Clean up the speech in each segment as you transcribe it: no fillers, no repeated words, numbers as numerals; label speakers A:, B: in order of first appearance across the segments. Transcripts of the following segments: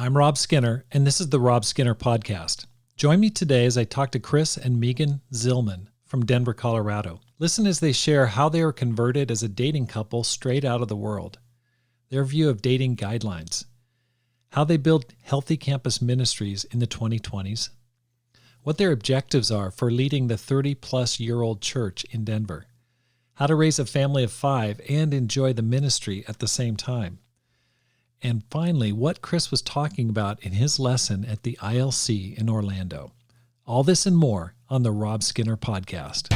A: I'm Rob Skinner, and this is the Rob Skinner Podcast. Join me today as I talk to Chris and Megan Zillman from Denver, Colorado. Listen as they share how they were converted as a dating couple straight out of the world, their view of dating guidelines, how they build healthy campus ministries in the 2020s, what their objectives are for leading the 30-plus-year-old church in Denver, how to raise a family of 5 and enjoy the ministry at the same time, and finally, what Chris was talking about in his lesson at the ILC in Orlando. All this and more on the Rob Skinner Podcast.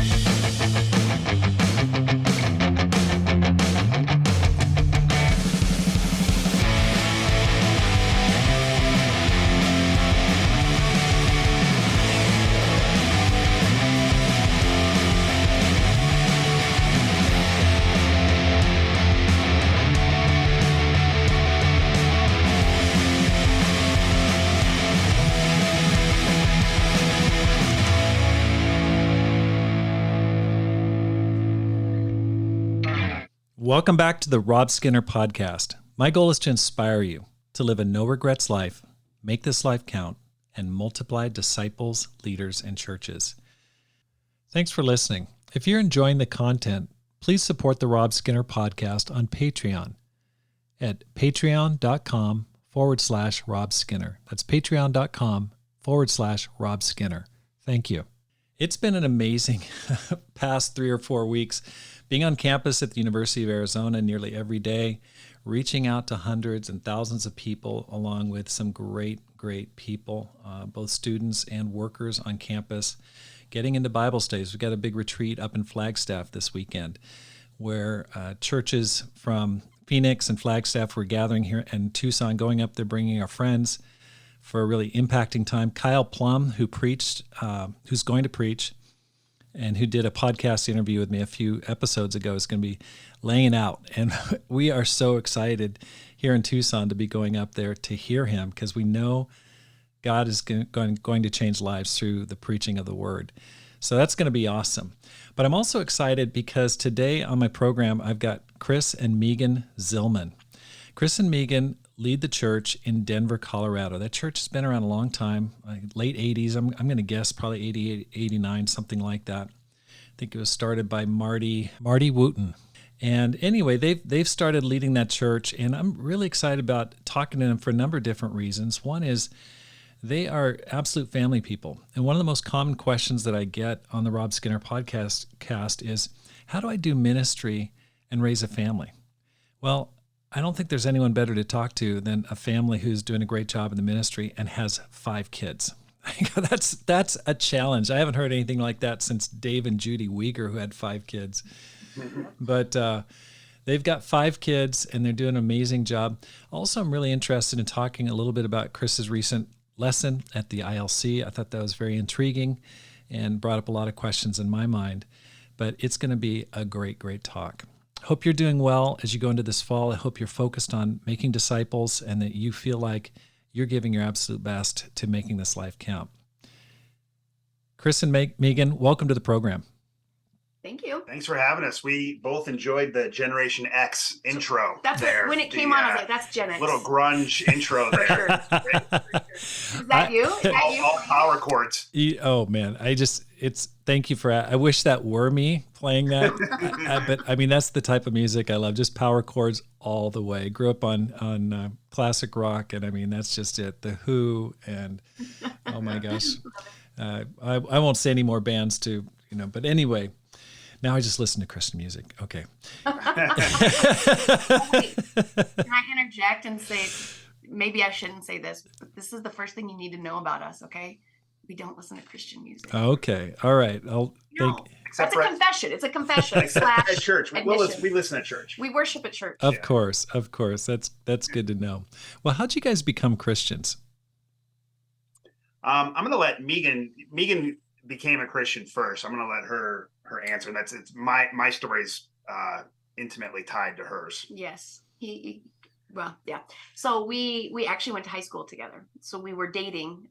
A: Welcome back to the Rob Skinner Podcast. My goal is to inspire you to live a no-regrets life, make this life count, and multiply disciples, leaders, and churches. Thanks for listening. If you're enjoying the content, please support the Rob Skinner Podcast on Patreon at patreon.com/Rob Skinner. That's patreon.com/Rob Skinner. Thank you. It's been an amazing past 3 or 4 weeks being on campus at the University of Arizona nearly every day, reaching out to hundreds and thousands of people, along with some great people, both students and workers on campus, getting into Bible studies. We've got a big retreat up in Flagstaff this weekend where churches from Phoenix and Flagstaff were gathering here in Tucson, going up there, bringing our friends for a really impacting time. Kyle Plum, who's going to preach, and who did a podcast interview with me a few episodes ago, is going to be laying out. And we are so excited here in Tucson to be going up there to hear him, because we know God is going to change lives through the preaching of the word. So that's going to be awesome. But I'm also excited because today on my program, I've got Chris and Megan Zillman. Chris and Megan lead the church in Denver, Colorado. That church has been around a long time, late 80s. I'm going to guess probably 88, 89, something like that. I think it was started by Marty Wooten. And anyway, they've started leading that church, and I'm really excited about talking to them for a number of different reasons. One is they are absolute family people. And one of the most common questions that I get on the Rob Skinner podcast is, how do I do ministry and raise a family? Well, I don't think there's anyone better to talk to than a family who's doing a great job in the ministry and has 5 kids. That's a challenge. I haven't heard anything like that since Dave and Judy Weger, who had 5 kids. But they've got 5 kids, and they're doing an amazing job. Also, I'm really interested in talking a little bit about Chris's recent lesson at the ILC. I thought that was very intriguing and brought up a lot of questions in my mind. But it's going to be a great talk. Hope you're doing well as you go into this fall. I hope you're focused on making disciples and that you feel like you're giving your absolute best to making this life count. Chris and Megan, welcome to the program.
B: Thank you.
C: Thanks for having us. We both enjoyed the Generation X intro.
B: That's there. When it came on, I was like, that's Gen X.
C: Little grunge intro there.
B: For sure. Is that you?
C: All power chords.
A: Oh man, thank you for, I wish that were me playing that. But I mean, that's the type of music I love, just power chords all the way. Grew up on classic rock, and I mean, that's just it. The Who, and oh my gosh. I won't say any more bands but anyway, now I just listen to Christian music. Okay.
B: Wait, can I interject and say, maybe I shouldn't say this, but this is the first thing you need to know about us, okay? We don't listen to Christian music.
A: Okay. All right.
B: That's a confession. It's a confession. Slash
C: at church. We listen at church.
B: We worship at church.
A: Of course. That's good to know. Well, how'd you guys become Christians?
C: I'm going to let Megan became a Christian first. I'm going to let her answer. And it's my story's intimately tied to hers.
B: Yes. Well, yeah. So we actually went to high school together. So we were dating.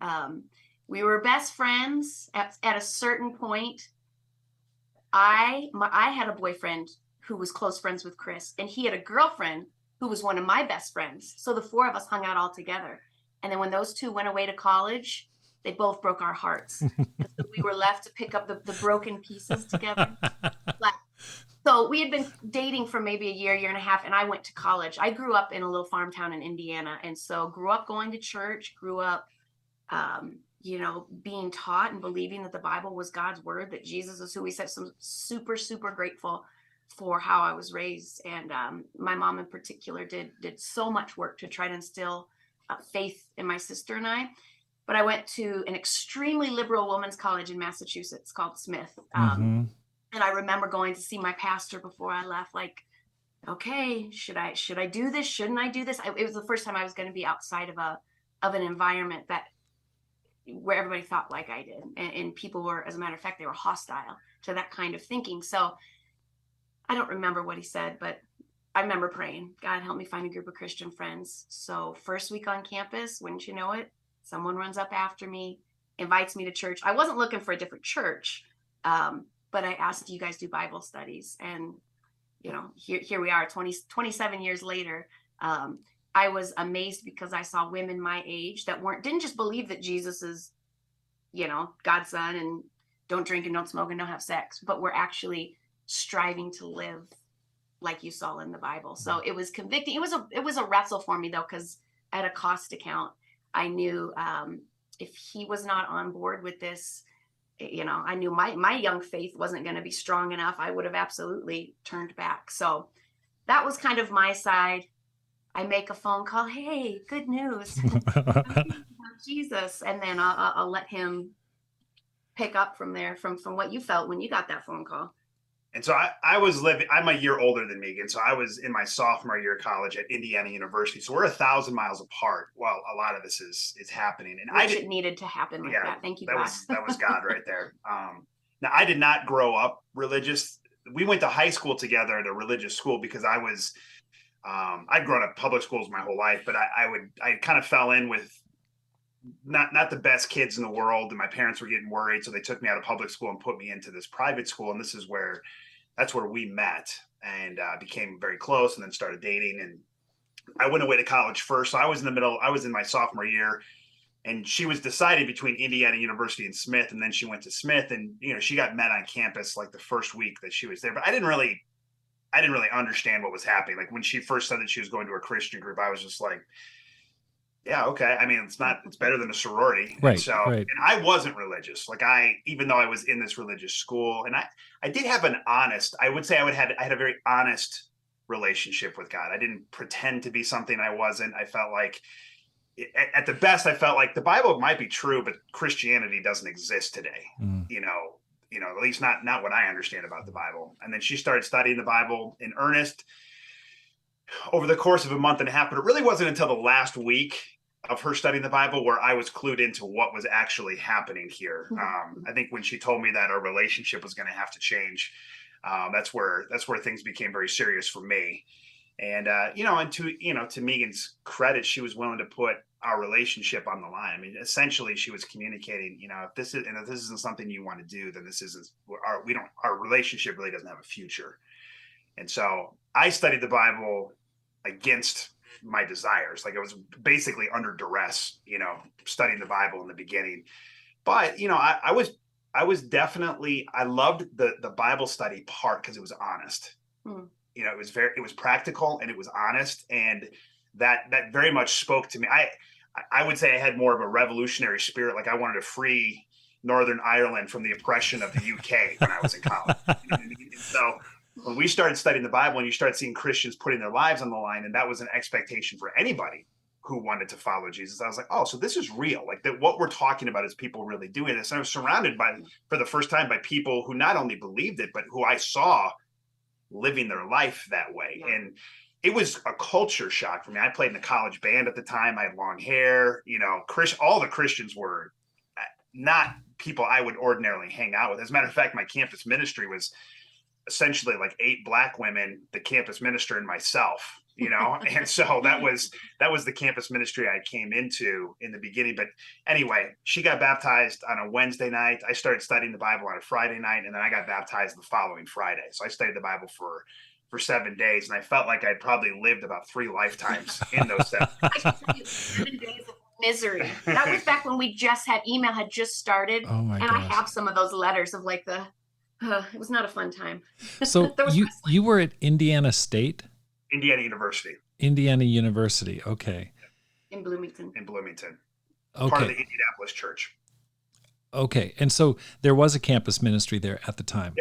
B: We were best friends at a certain point. I had a boyfriend who was close friends with Chris, and he had a girlfriend who was one of my best friends. So the 4 of us hung out all together. And then when those two went away to college, they both broke our hearts. And so we were left to pick up the broken pieces together. So we had been dating for maybe a year and a half, and I went to college. I grew up in a little farm town in Indiana, and so grew up going to church, grew up, being taught and believing that the Bible was God's word, that Jesus is who he said. So I'm super, super grateful for how I was raised. And my mom in particular did so much work to try to instill faith in my sister and I. But I went to an extremely liberal women's college in Massachusetts called Smith. And I remember going to see my pastor before I left, like, okay, should I do this? Shouldn't I do this? It was the first time I was going to be outside of an environment where everybody thought like I did. And people were, as a matter of fact, they were hostile to that kind of thinking. So I don't remember what he said, but I remember praying, God, help me find a group of Christian friends. So first week on campus, wouldn't you know it, someone runs up after me, invites me to church. I wasn't looking for a different church. But I asked, do you guys do Bible studies? And, here we are 27 years later. I was amazed because I saw women my age that didn't just believe that Jesus is, God's son and don't drink and don't smoke and don't have sex, but were actually striving to live like you saw in the Bible. So it was convicting. It was a wrestle for me though, because at a cost account, I knew if he was not on board with this, I knew my young faith wasn't going to be strong enough. I would have absolutely turned back. So that was kind of my side. I make a phone call. Hey, good news. Jesus. And then I'll let him pick up from there, from what you felt when you got that phone call.
C: And so I'm a year older than Megan. So I was in my sophomore year of college at Indiana University. So we're 1,000 miles apart while a lot of this is happening. And
B: it needed to happen like that. Thank you, God.
C: That was God right there. Now I did not grow up religious. We went to high school together at a religious school because I'd grown up public schools my whole life, but I kind of fell in with not the best kids in the world, and my parents were getting worried, so they took me out of public school and put me into this private school, and that's where we met and became very close, and then started dating. And I went away to college first, so I was in my sophomore year, and she was deciding between Indiana University and Smith, and then she went to Smith, and she got met on campus like the first week that she was there, but I didn't really understand what was happening. Like when she first said that she was going to a Christian group, I was just like, yeah, okay. I mean, it's better than a sorority.
A: Right.
C: And so,
A: right.
C: And I wasn't religious. Like even though I was in this religious school, and I did have I would say I had a very honest relationship with God. I didn't pretend to be something I wasn't. I felt like at the best, I felt like the Bible might be true, but Christianity doesn't exist today. At least not what I understand about the Bible. And then she started studying the Bible in earnest over the course of a month and a half, but it really wasn't until the last week of her studying the Bible where I was clued into what was actually happening here. I think when she told me that our relationship was going to have to change, that's where things became very serious for me. And to Megan's credit, she was willing to put our relationship on the line. I mean, essentially, she was communicating, if this isn't something you want to do, then this isn't our relationship really doesn't have a future. And so I studied the Bible against my desires. Like I was basically under duress, studying the Bible in the beginning. But, I loved the Bible study part because it was honest. It was practical and it was honest. And that very much spoke to me. I would say I had more of a revolutionary spirit. Like I wanted to free Northern Ireland from the oppression of the UK when I was in college. And so when we started studying the Bible and you start seeing Christians putting their lives on the line, and that was an expectation for anybody who wanted to follow Jesus, I was like, oh, so this is real. Like what we're talking about is people really doing this. And I was surrounded for the first time by people who not only believed it, but who I saw living their life that way. Yeah. And it was a culture shock for me. I played in the college band at the time. I had long hair, all the Christians were not people I would ordinarily hang out with. As a matter of fact, my campus ministry was essentially like 8 Black women, the campus minister, and myself, and so that was the campus ministry I came into in the beginning. But anyway, she got baptized on a Wednesday night. I started studying the Bible on a Friday night, and then I got baptized the following Friday. So I studied the Bible for 7 days, and I felt like I'd probably lived about 3 lifetimes in those 7 days.
B: 7 days of misery. That was back when email had just started.
A: Oh my
B: and
A: gosh.
B: I have some of those letters of like it was not a fun time.
A: So you were at Indiana State?
C: Indiana University.
A: Indiana University. Okay.
B: In Bloomington.
A: Okay.
C: Part of the Indianapolis church.
A: Okay. And so there was a campus ministry there at the time.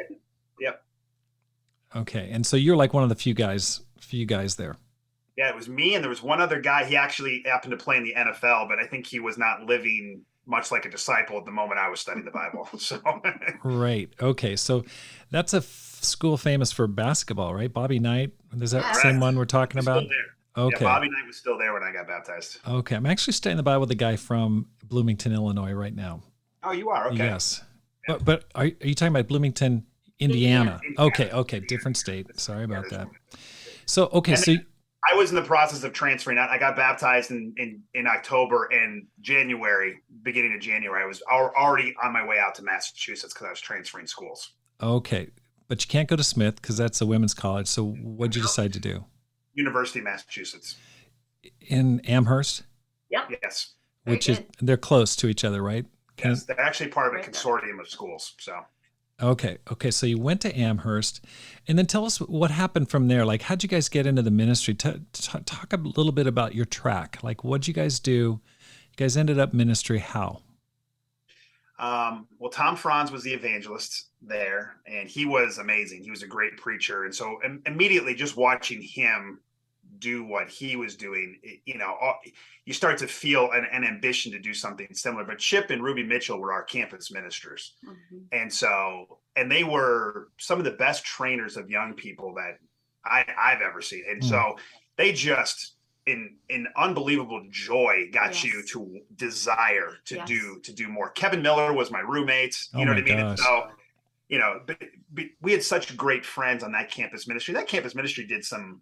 C: Yep.
A: Okay. And so you're like one of the few guys there.
C: Yeah, it was me, and there was one other guy. He actually happened to play in the NFL, but I think he was not living much like a disciple at the moment I was studying the Bible. So
A: Right. Okay. So that's a school famous for basketball, right? Bobby Knight. Is that the same one we're talking about? Okay.
C: Yeah, Bobby Knight was still there when I got baptized.
A: Okay. I'm actually studying the Bible with a guy from Bloomington, Illinois right now.
C: Oh, you are? Okay.
A: Yes. Yeah. But are you talking about Bloomington, Indiana? Okay. Different state. Sorry about that. So, okay. So
C: I was in the process of transferring. I got baptized in October, and beginning of January, I was already on my way out to Massachusetts because I was transferring schools.
A: Okay. But you can't go to Smith because that's a women's college. So what'd you decide to do?
C: University of Massachusetts.
A: In Amherst?
B: Yep.
C: Yes.
A: They're close to each other, right?
C: Yes. They're actually part of a consortium of schools. So.
A: Okay. So you went to Amherst, and then tell us what happened from there. Like, how'd you guys get into the ministry? Talk a little bit about your track. Like, what'd you guys do? You guys ended up ministry. How?
C: Well, Tom Franz was the evangelist there, and he was amazing. He was a great preacher. And so immediately just watching him do what he was doing, you start to feel an ambition to do something similar. But Chip and Ruby Mitchell were our campus ministers. Mm-hmm. And they were some of the best trainers of young people that I've ever seen. And so they just in unbelievable joy got you to desire to do more. Kevin Miller was my roommate. You know what I mean? And so, but we had such great friends on that campus ministry. That campus ministry did some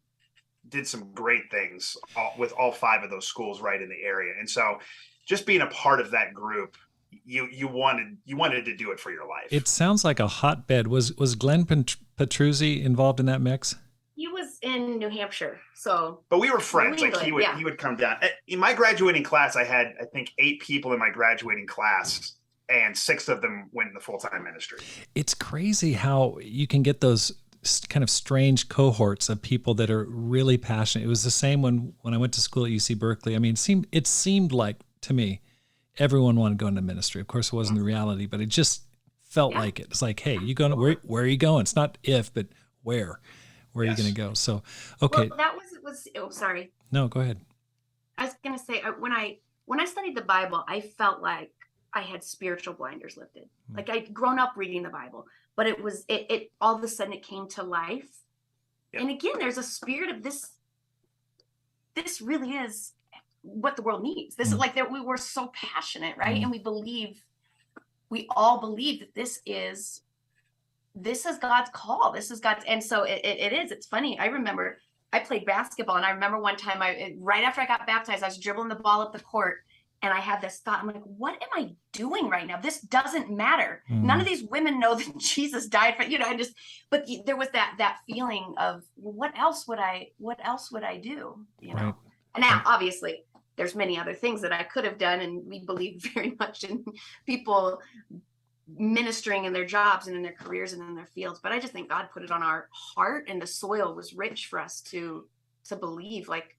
C: great things with all 5 of those schools right in the area. And so just being a part of that group, you wanted to do it for your life.
A: It sounds like a hotbed. Was Glenn Petruzzi involved in that mix?
B: He was in New Hampshire.
C: But we were friends. Like he would come down. In my graduating class, I had, I think, 8 people in my graduating class, and 6 of them went in the full-time ministry. It's
A: crazy how you can get those kind of strange cohorts of people that are really passionate. It was the same when I went to school at UC Berkeley. I mean, it seemed like to me, everyone wanted to go into ministry. Of course, it wasn't the reality, but it just felt like it. It's like, hey, you going? Where are you going? It's not if, but where. Where are you going to go? So, okay.
B: Well, that was. Oh, sorry.
A: No, go ahead.
B: I was going to say when I studied the Bible, I felt like I had spiritual blinders lifted. Like I'd grown up reading the Bible, but it all of a sudden it came to life. Yeah. And again, there's a spirit of this. This really is what the world needs. This is like that. We were so passionate, right? And we all believe that this is God's call. This is God's. And so it is. It's funny. I remember I played basketball, and I remember one time right after I got baptized, I was dribbling the ball up the court, and I had this thought. I'm like, what am I doing right now? This doesn't matter. None of these women know that Jesus died for, but there was that feeling of, well, what else would I do? Right. And now obviously there's many other things that I could have done. And we believe very much in people ministering in their jobs and in their careers and in their fields. But I just think God put it on our heart, and the soil was rich for us to believe, like,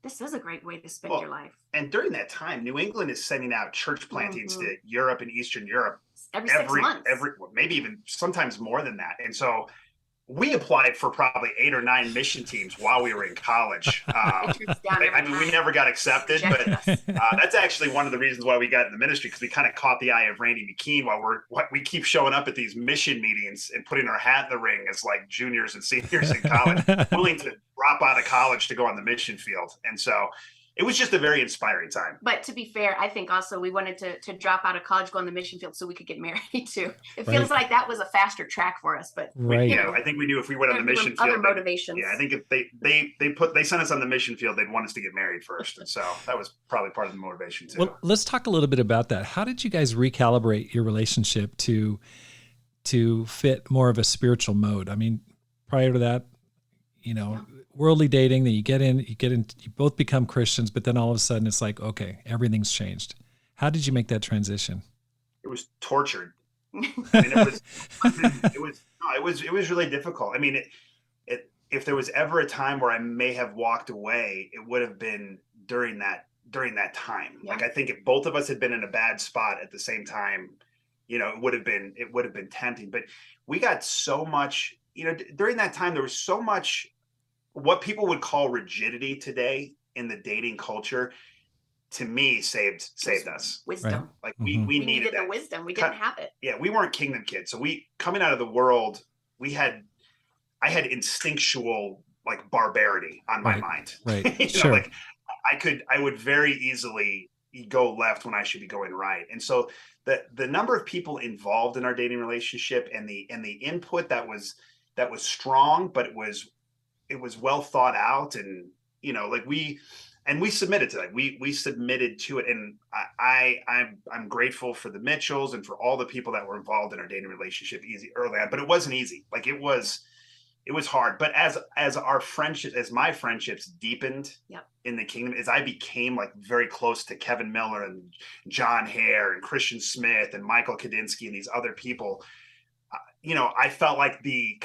B: this is a great way to spend your life.
C: And during that time, New England is sending out church plantings to Europe and Eastern Europe
B: every 6 months,
C: maybe even sometimes more than that. And so we applied for probably 8 or 9 mission teams while we were in college. We never got accepted, but that's actually one of the reasons why we got in the ministry, because we kind of caught the eye of Randy McKean while we keep showing up at these mission meetings and putting our hat in the ring as like juniors and seniors in college, willing to drop out of college to go on the mission field. And so it was just a very inspiring time.
B: But to be fair, I think also we wanted to drop out of college, go on the mission field so we could get married too. It feels like that was a faster track for us, but
C: I think we knew if we went on the mission field,
B: other motivations.
C: I think if they sent us on the mission field, they'd want us to get married first. And so that was probably part of the motivation too.
A: Well, let's talk a little bit about that. How did you guys recalibrate your relationship to fit more of a spiritual mode? I mean, prior to that, worldly dating, that you get in, you both become Christians, but then all of a sudden it's like, okay, everything's changed. How did you make that transition?
C: It was tortured. I mean, it was really difficult. I mean, if there was ever a time where I may have walked away, it would have been during that time. Yeah. Like, I think if both of us had been in a bad spot at the same time, it would have been tempting. But we got so much, during that time, there was so much what people would call rigidity today in the dating culture. To me, saved us.
B: Wisdom.
C: Right. Like we needed
B: the wisdom. We didn't have it.
C: Yeah, we weren't kingdom kids. So coming out of the world, I had instinctual like barbarity on my mind.
A: Right. Sure.
C: Like I would very easily go left when I should be going right. And so the number of people involved in our dating relationship and the input that was strong, but it was well thought out, and like we submitted to that. We submitted to it, and I'm grateful for the Mitchells and for all the people that were involved in our dating relationship early on. But it wasn't easy. Like it was hard. But as my friendships deepened in the kingdom, as I became like very close to Kevin Miller and John Hare and Christian Smith and Michael Kadinsky and these other people, I felt like the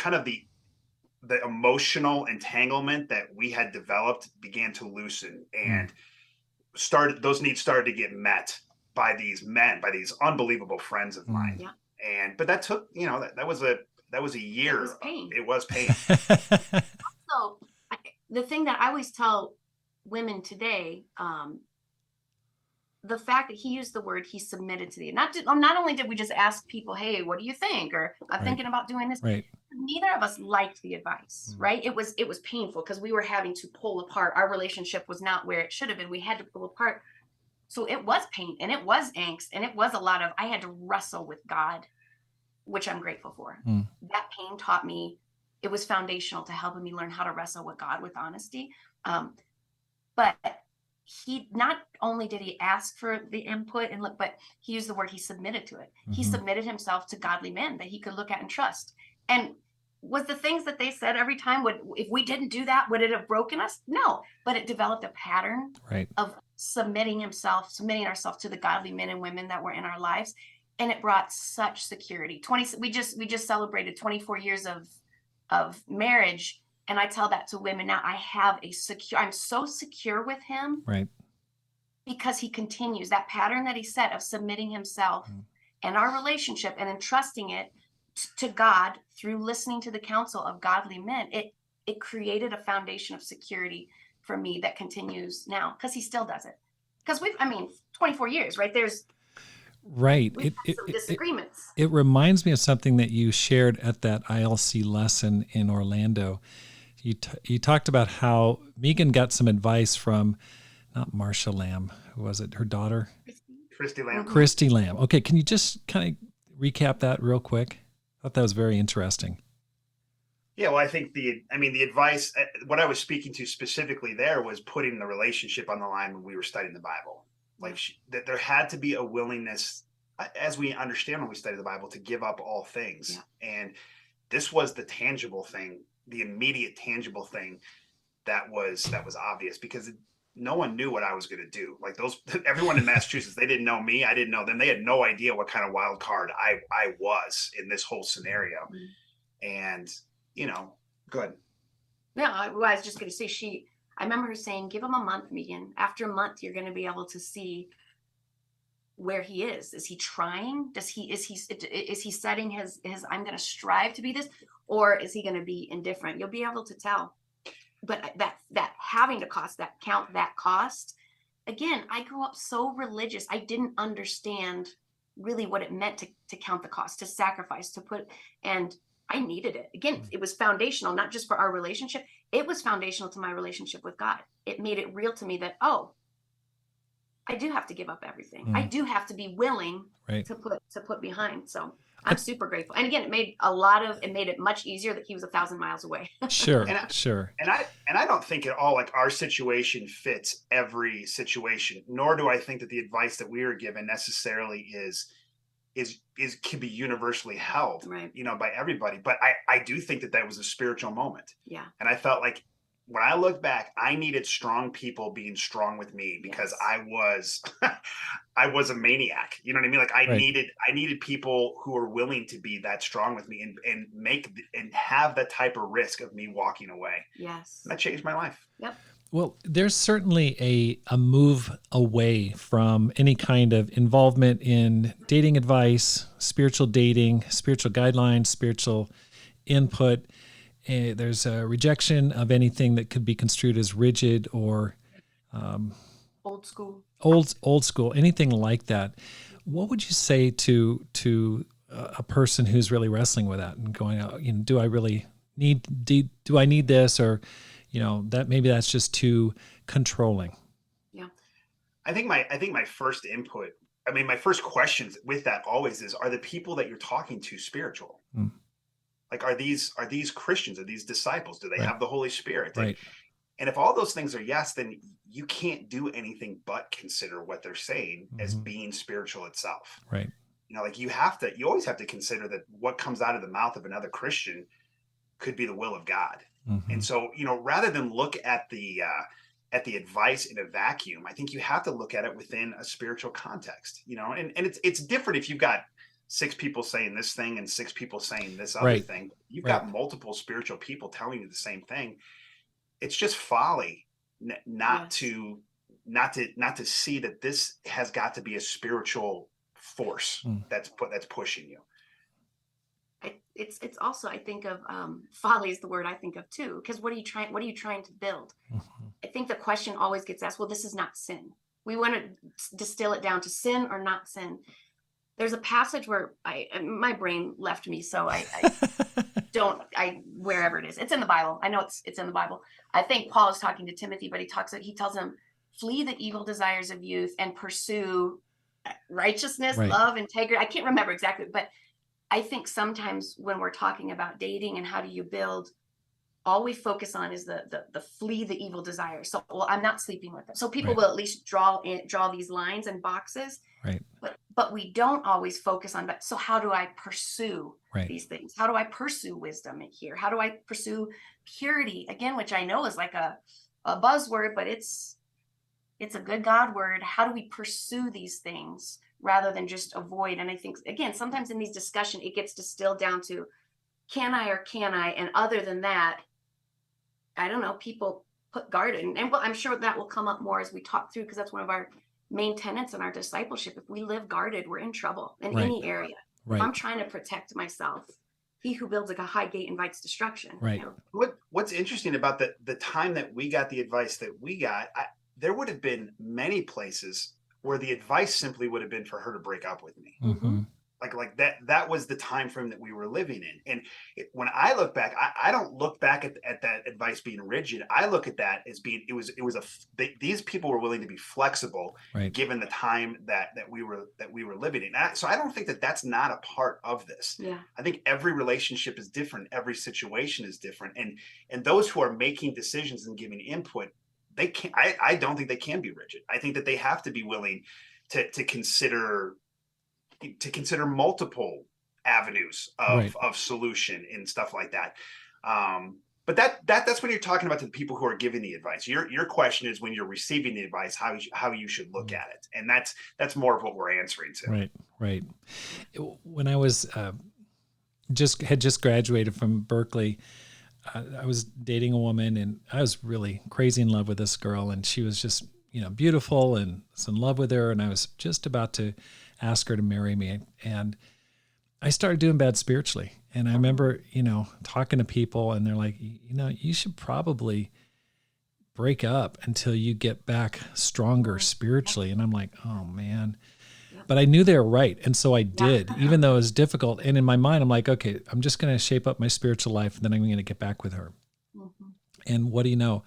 C: emotional entanglement that we had developed began to loosen, and those needs started to get met by these unbelievable friends of mine. Yeah. But that took, that was a year. It was pain.
B: So the thing that I always tell women today, the fact that he used the word, he submitted to the, not only did we just ask people, hey, what do you think? Or I'm thinking about doing this.
A: Right.
B: Neither of us liked the advice, right? It was painful because we were having to pull apart. Our relationship was not where it should have been. We had to pull apart. So it was pain, and it was angst, and it was a lot of, I had to wrestle with God, which I'm grateful for. That pain taught me, it was foundational to helping me learn how to wrestle with God with honesty. But he, not only did he ask for the input and look, but he used the word, he submitted to it. He submitted himself to godly men that he could look at and trust. And was the things that they said every time, if we didn't do that, would it have broken us? No, but it developed a pattern of submitting ourselves to the godly men and women that were in our lives. And it brought such security. We just celebrated 24 years of marriage. And I tell that to women now. I'm so secure with him.
A: Right.
B: Because he continues that pattern that he set of submitting himself and our relationship and entrusting it to God through listening to the counsel of godly men. It created a foundation of security for me that continues now, because he still does it. Because 24 years, right?
A: Right.
B: We've had some disagreements.
A: It reminds me of something that you shared at that ILC lesson in Orlando. You talked about how Megan got some advice from, not Marsha Lamb, who was it? Her daughter?
C: Christy Lamb.
A: Christy Lamb. Okay. Can you just kind of recap that real quick? I thought that was very interesting.
C: Yeah, well, I think the advice, what I was speaking to specifically there was putting the relationship on the line when we were studying the Bible. Like that there had to be a willingness, as we understand when we study the Bible, to give up all things. Yeah. And this was the tangible thing, the immediate tangible thing that was obvious, because no one knew what I was going to do. Like everyone in Massachusetts, they didn't know me. I didn't know them. They had no idea what kind of wild card I was in this whole scenario. And, good.
B: Yeah, I was just going to say, I remember her saying, give him a month, Megan. After a month, you're going to be able to see where he is. Is he trying? Is he setting his I'm going to strive to be this, or is he going to be indifferent? You'll be able to tell. But that having to count that cost. Again, I grew up so religious. I didn't understand really what it meant to count the cost, to sacrifice, to put, and I needed it. Again, it was foundational, not just for our relationship. It was foundational to my relationship with God. It made it real to me that, I do have to give up everything. I do have to be willing to put behind. So I'm super grateful. And again, it made it much easier that he was 1,000 miles away.
A: Sure.
C: And I don't think at all like our situation fits every situation, nor do I think that the advice that we were given necessarily is can be universally held,
B: right.
C: By everybody. But I do think that was a spiritual moment.
B: Yeah.
C: And I felt like when I look back, I needed strong people being strong with me because
B: Yes.
C: I was a maniac. You know what I mean? Like I
A: Right.
C: needed people who are willing to be that strong with me and have that type of risk of me walking away.
B: Yes.
C: And that changed my life.
B: Yep.
A: Well, there's certainly a move away from any kind of involvement in dating advice, spiritual dating, spiritual guidelines, spiritual input. There's a rejection of anything that could be construed as rigid or
B: Old school.
A: old school, anything like that. What would you say to a person who's really wrestling with that and going, do I really do I need this, or that maybe that's just too controlling?
B: Yeah.
C: I think my first input, my first questions with that always is, are the people that you're talking to spiritual?
A: Mm.
C: Like, are these Christians? Are these disciples? Do they have the Holy Spirit?
A: Right.
C: And if all those things are yes, then you can't do anything but consider what they're saying as being spiritual itself.
A: Right.
C: Like you always have to consider that what comes out of the mouth of another Christian could be the will of God.
A: Mm-hmm.
C: And so, rather than look at the advice in a vacuum, I think you have to look at it within a spiritual context, and it's different if you've got 6 people saying this thing and 6 people saying this other thing. You've got multiple spiritual people telling you the same thing. It's just folly not to see that this has got to be a spiritual force that's pushing you.
B: It's also, I think of folly is the word I think of too, because what are you trying to build?
A: Mm-hmm.
B: I think the question always gets asked, well, this is not sin. We want to distill it down to sin or not sin. There's a passage where my brain left me, so I wherever it is, it's in the Bible. I know it's in the Bible. I think Paul is talking to Timothy, but he tells him, flee the evil desires of youth and pursue righteousness, love, integrity. I can't remember exactly, but I think sometimes when we're talking about dating and how do you build, all we focus on is the flee the evil desires. So, well, I'm not sleeping with them. So people will at least draw these lines and boxes.
A: Right.
B: But we don't always focus on that. So how do I pursue these things? How do I pursue wisdom in here? How do I pursue purity? Again, which I know is like a buzzword, but it's a good God word. How do we pursue these things rather than just avoid? And I think, again, sometimes in these discussions, it gets distilled down to, can I or can I? And other than that, I don't know, people put guard in. And I'm sure that will come up more as we talk through, because that's one of our main tenets in our discipleship. If we live guarded, we're in trouble in any area. If I'm trying to protect myself, he who builds a high gate invites destruction.
A: Right.
C: What's interesting about the time that we got the advice that we got, there would have been many places where the advice simply would have been for her to break up with me.
A: Mm-hmm.
C: Like that was the time frame that we were living in. And when I look back, I don't look back at that advice being rigid. I look at that as being, these people were willing to be flexible given the time that we were living in. So I don't think that that's not a part of this.
B: Yeah.
C: I think every relationship is different. Every situation is different. And those who are making decisions and giving input, they can't, I don't think they can be rigid. I think that they have to be willing to consider multiple avenues of solution and stuff like that. But that's when you're talking about the people who are giving the advice. Your question is when you're receiving the advice, how you should look at it. And that's more of what we're answering to.
A: Right. When I was just graduated from Berkeley, I was dating a woman, and I was really crazy in love with this girl, and she was just, beautiful, and I was in love with her, and I was just about to ask her to marry me. And I started doing bad spiritually. And I remember, talking to people, and they're like, you should probably break up until you get back stronger spiritually. And I'm like, oh man. But I knew they were right. And so I did, even though it was difficult. And in my mind, I'm like, okay, I'm just going to shape up my spiritual life, and then I'm going to get back with her. Mm-hmm. And what do you know?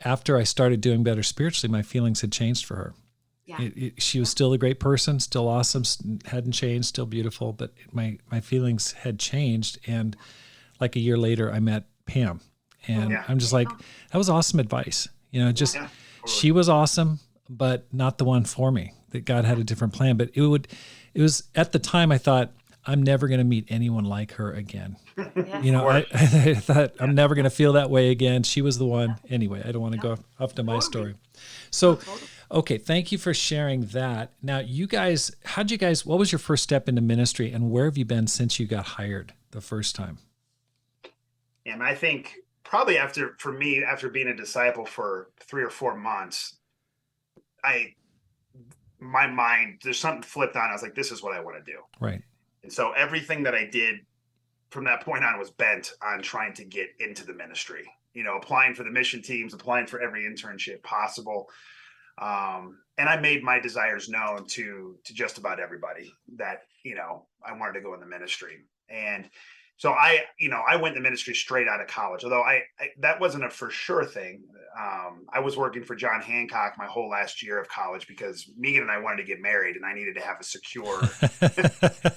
A: After I started doing better spiritually, my feelings had changed for her. Yeah. She was still a great person, still awesome, hadn't changed, still beautiful, but my feelings had changed. And like a year later, I met Pam, and I'm just like, that was awesome advice. She was awesome, but not the one for me, that God had a different plan. But it was at the time I thought, I'm never going to meet anyone like her again.
B: Yeah.
A: I thought I'm never going to feel that way again. She was the one. Anyway, I don't want to go off to my story. So, okay. Thank you for sharing that. Now what was your first step into ministry, and where have you been since you got hired the first time?
C: And I think probably after being a disciple for 3 or 4 months, my mind, there's something flipped on. I was like, this is what I want to do.
A: Right.
C: And so everything that I did from that point on was bent on trying to get into the ministry, applying for the mission teams, applying for every internship possible. And I made my desires known to just about everybody that, I wanted to go in the ministry. And so I went to ministry straight out of college, although I that wasn't a for sure thing. I was working for John Hancock my whole last year of college because Megan and I wanted to get married and I needed to have a secure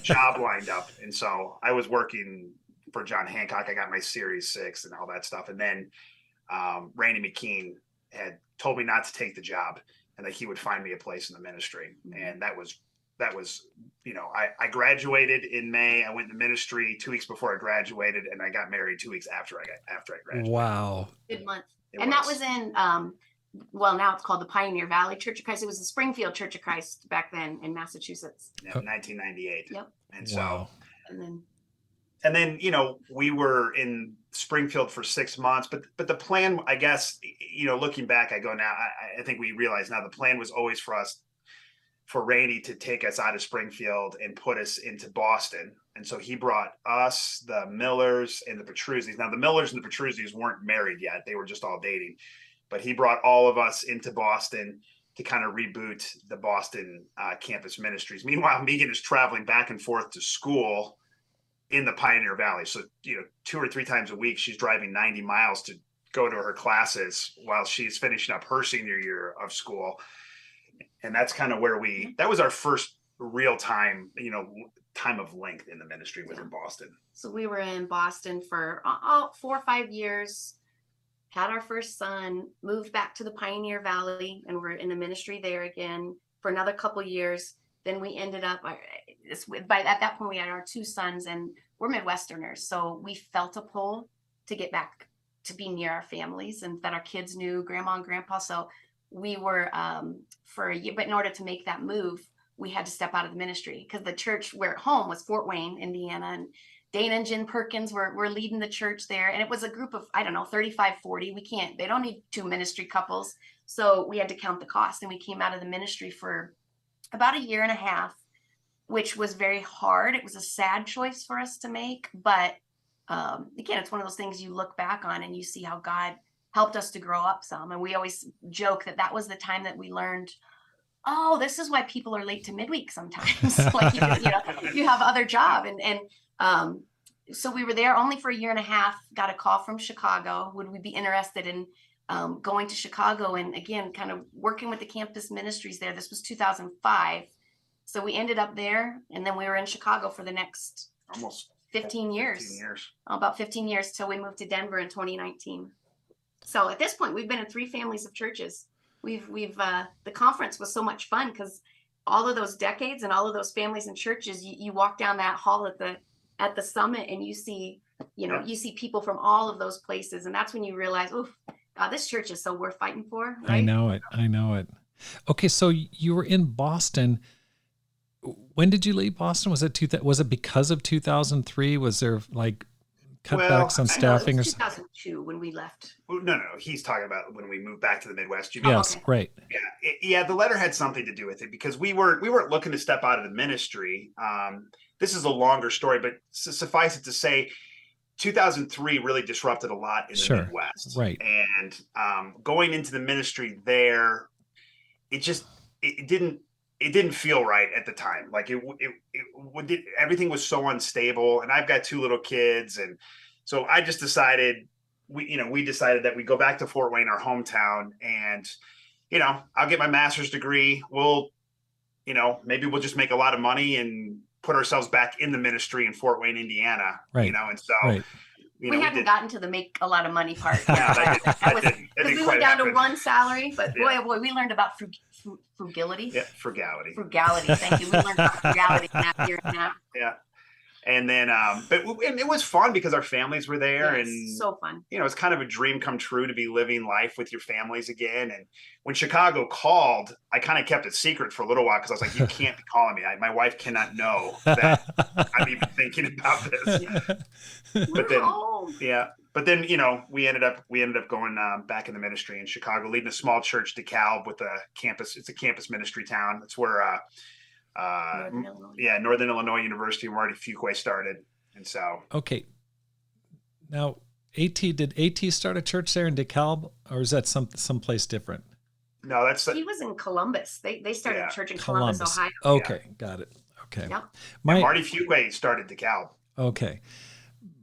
C: job lined up. And so I was working for John Hancock. I got my Series 6 and all that stuff. And then Randy McKean had told me not to take the job and that he would find me a place in the ministry. And that was, I graduated in May. I went to ministry 2 weeks before I graduated, and I got married 2 weeks after I graduated.
A: Wow.
B: Good month. That was in, now it's called the Pioneer Valley Church of Christ. It was the Springfield Church of Christ back then in Massachusetts.
C: Yeah, 1998.
B: Yep.
C: And so,
A: wow.
C: and then, we were in Springfield for 6 months, but the plan, I guess, looking back, I go now, I think we realize now the plan was always for Randy to take us out of Springfield and put us into Boston. And so he brought us, the Millers, and the Petruzzis. Now, the Millers and the Petruzzis weren't married yet. They were just all dating. But he brought all of us into Boston to kind of reboot the Boston campus ministries. Meanwhile, Megan is traveling back and forth to school in the Pioneer Valley. So, 2 or 3 times a week, she's driving 90 miles to go to her classes while she's finishing up her senior year of school. And that's kind of where that was our first real time, time of length in the ministry was in Boston.
B: So we were in Boston for 4 or 5 years, had our first son, moved back to the Pioneer Valley, and we're in the ministry there again for another couple of years. Then we ended up, at that point we had our 2 sons, and we're Midwesterners. So we felt a pull to get back to be near our families and that our kids knew grandma and grandpa. So we were for a year, but in order to make that move, we had to step out of the ministry because the church where home was Fort Wayne, Indiana, and Dana and Jen Perkins were leading the church there. And it was a group of, 35, 40. They don't need 2 ministry couples. So we had to count the cost. And we came out of the ministry for about a year and a half, which was very hard. It was a sad choice for us to make. But again, it's one of those things you look back on and you see how God helped us to grow up some. And we always joke that was the time that we learned, oh, this is why people are late to midweek sometimes. Like, you have other job. And so we were there only for a year and a half, got a call from Chicago. Would we be interested in going to Chicago and again, kind of working with the campus ministries there? This was 2005. So we ended up there, and then we were in Chicago for the next
C: almost
B: 15 years.
C: 15 years.
B: About 15 years till we moved to Denver in 2019. So at this point, we've been in 3 families of churches. We've the conference was so much fun because all of those decades and all of those families and churches, you walk down that hall at the summit and you see, you see people from all of those places. And that's when you realize, oh, God, this church is so worth fighting for. Right?
A: I know it. Okay. So you were in Boston. When did you leave Boston? Was it because of 2003? Was there cutbacks on staffing or something?
B: 2002 when we left.
C: No. He's talking about when we moved back to the Midwest.
A: Yes, okay. Right.
C: Yeah. The letter had something to do with it because we weren't looking to step out of the ministry. This is a longer story, but suffice it to say, 2003 really disrupted a lot in the Midwest.
A: Right.
C: And going into the ministry there, it didn't feel right at the time. Like everything was so unstable, and I've got 2 little kids. And so I just decided we decided that we go back to Fort Wayne, our hometown, and, I'll get my master's degree. We'll, maybe we'll just make a lot of money and put ourselves back in the ministry in Fort Wayne, Indiana,
A: right.
C: And so
B: We hadn't gotten to the make a lot of money part.
C: Yeah,
B: we went down to one salary, but boy, oh boy, we learned about frugality.
C: Yeah, frugality.
B: Frugality. Thank you. We learned about frugality in that year and a half.
C: Yeah. And then, and it was fun because our families were there,
B: Yes,
C: and
B: so fun.
C: it's kind of a dream come true to be living life with your families again. And when Chicago called, I kind of kept it secret for a little while because I was like, you can't be calling me. My wife cannot know that I'm even thinking about this. Yeah. But then, we ended up going back in the ministry in Chicago, leading a small church, DeKalb, with a campus. It's a campus ministry town. That's where, Northern Illinois University, Marty Fuqua started. And so,
A: okay. Now, did AT start a church there in DeKalb, or is that someplace different?
C: No,
B: he was in Columbus. They started a church in Columbus, Ohio.
A: Okay, got it. Okay.
B: Yeah.
C: Marty Fuqua started DeKalb.
A: Okay.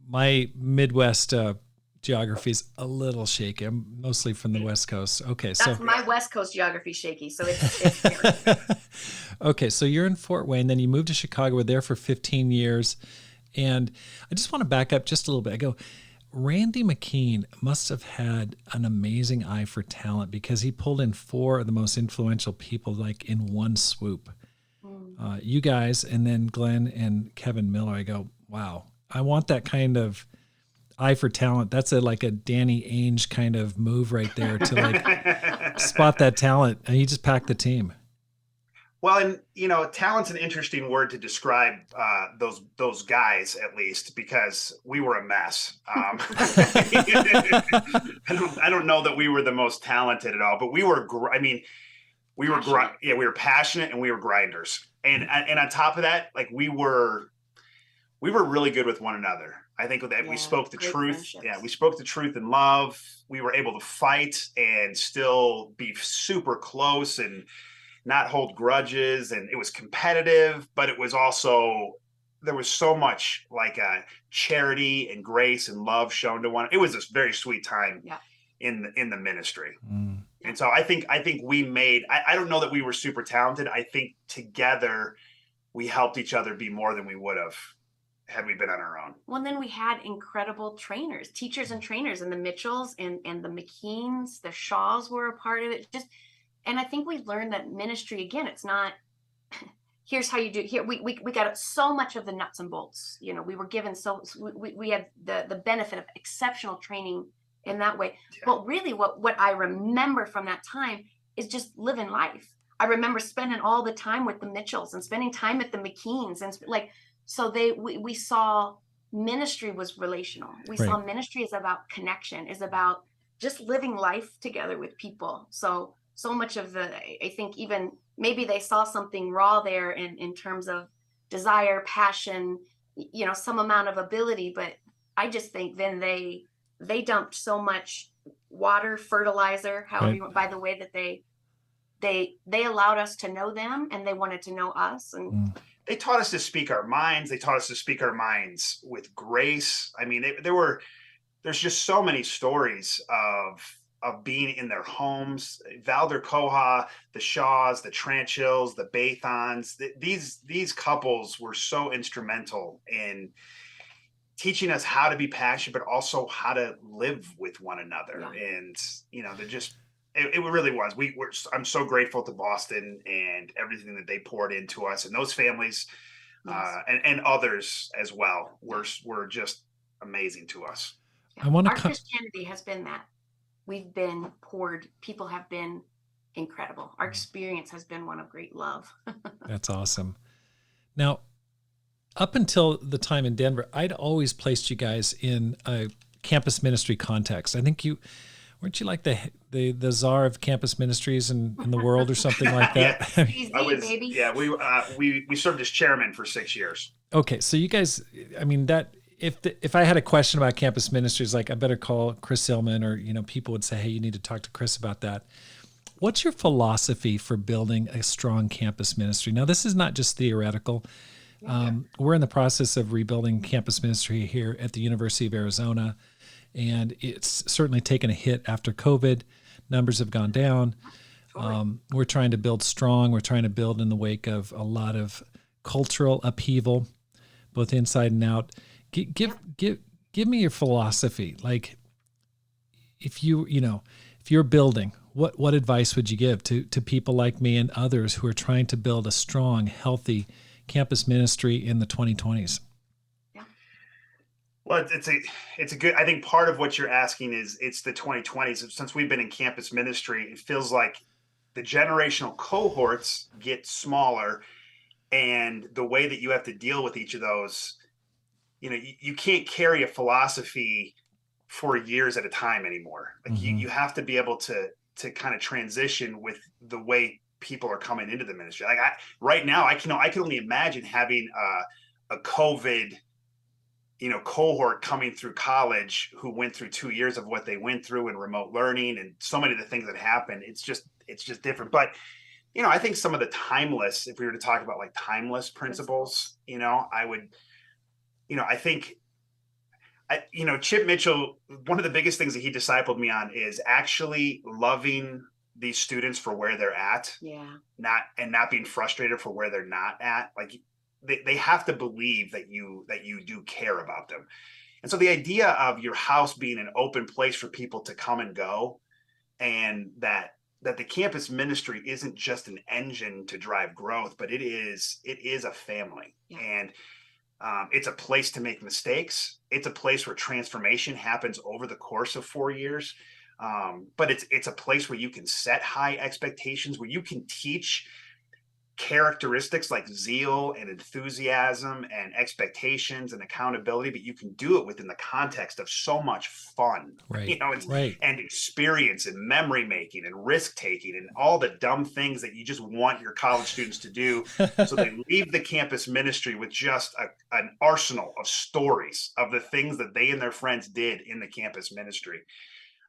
A: My Midwest geography is a little shaky. I'm mostly from the West Coast. Okay,
B: that's my West Coast geography shaky. So it's
A: okay, so you're in Fort Wayne, then you moved to Chicago. We're there for 15 years, and I just want to back up just a little bit. I go, Randy McKean must have had an amazing eye for talent because he pulled in 4 of the most influential people like in one swoop. You guys, and then Glenn and Kevin Miller. I go, wow, I want that kind of eye for talent. That's like a Danny Ainge kind of move right there to like spot that talent. And he just packed the team.
C: Well, and talent's an interesting word to describe those guys, at least, because we were a mess. I don't know that we were the most talented at all, but we were. We were passionate and we were grinders. And on top of that, like we were really good with one another. I think that we spoke the truth. Yeah, we spoke the truth in love. We were able to fight and still be super close and not hold grudges. And it was competitive, but it was also, there was so much like charity and grace and love shown to one. It was a very sweet time in the ministry. And so I think we made, I don't know that we were super talented. I think together we helped each other be more than we would have had we been on our own.
B: Well, then we had incredible trainers, teachers and trainers, and the Mitchells and the McKeans, the Shaws were a part of it. And I think we learned that ministry, again, it's not, here's how you do it. Here, we got so much of the nuts and bolts. We were given, we had the benefit of exceptional training in that way. Yeah. But really what I remember from that time is just living life. I remember spending all the time with the Mitchells and spending time with the McKeans, and so we saw ministry was relational. We saw ministry is about connection, is about just living life together with people. So much of I think even maybe they saw something raw there in terms of desire, passion, some amount of ability, but I just think then they dumped so much water, fertilizer, however you want, by the way that they allowed us to know them and they wanted to know us. And
C: they taught us to speak our minds. They taught us to speak our minds with grace. I mean, there's just so many stories of being in their homes. Valder Koha, the Shaws, the Tranchills, the Bathons, these couples were so instrumental in teaching us how to be passionate, but also how to live with one another. Yeah. And, they're just, it really was. I'm so grateful to Boston and everything that they poured into us, and those families and others as well were just amazing to us.
B: Yeah. Our Christianity has been that. We've been poured. People have been incredible. Our experience has been one of great love.
A: That's awesome. Now, up until the time in Denver, I'd always placed you guys in a campus ministry context. I think weren't you like the czar of campus ministries in the world or something like that?
C: We served as chairman for 6 years.
A: Okay, so you guys, I mean, that if I had a question about campus ministries, like I better call Chris Zillman, or people would say, hey, you need to talk to Chris about that. What's your philosophy for building a strong campus ministry? Now, this is not just theoretical. We're in the process of rebuilding campus ministry here at the University of Arizona, and it's certainly taken a hit after COVID. Numbers have gone down. We're trying to build strong. We're trying to build in the wake of a lot of cultural upheaval, both inside and out. Give Give me your philosophy. Like if you're building, what advice would you give to people like me and others who are trying to build a strong, healthy campus ministry in the 2020s?
B: Yeah.
C: Well, it's a good, I think part of what you're asking is it's the 2020s. Since we've been in campus ministry, it feels like the generational cohorts get smaller, and the way that you have to deal with each of those, you can't carry a philosophy for years at a time anymore. Like you have to be able to kind of transition with the way people are coming into the ministry. Like right now, I can only imagine having a COVID, cohort coming through college who went through 2 years of what they went through in remote learning and so many of the things that happened. It's just different. But I think some of the timeless, if we were to talk about like timeless principles, I would, I think, Chip Mitchell, one of the biggest things that he discipled me on is actually loving these students for where they're at.
B: Yeah.
C: Not being frustrated for where they're not at. Like they have to believe that you do care about them. And so the idea of your house being an open place for people to come and go, and that the campus ministry isn't just an engine to drive growth, but it is a family. Yeah. And it's a place to make mistakes. It's a place where transformation happens over the course of 4 years. But it's a place where you can set high expectations, where you can teach characteristics like zeal and enthusiasm and expectations and accountability, but you can do it within the context of so much fun,
A: right.
C: And experience and memory making and risk taking and all the dumb things that you just want your college students to do. So they leave the campus ministry with just an arsenal of stories of the things that they and their friends did in the campus ministry.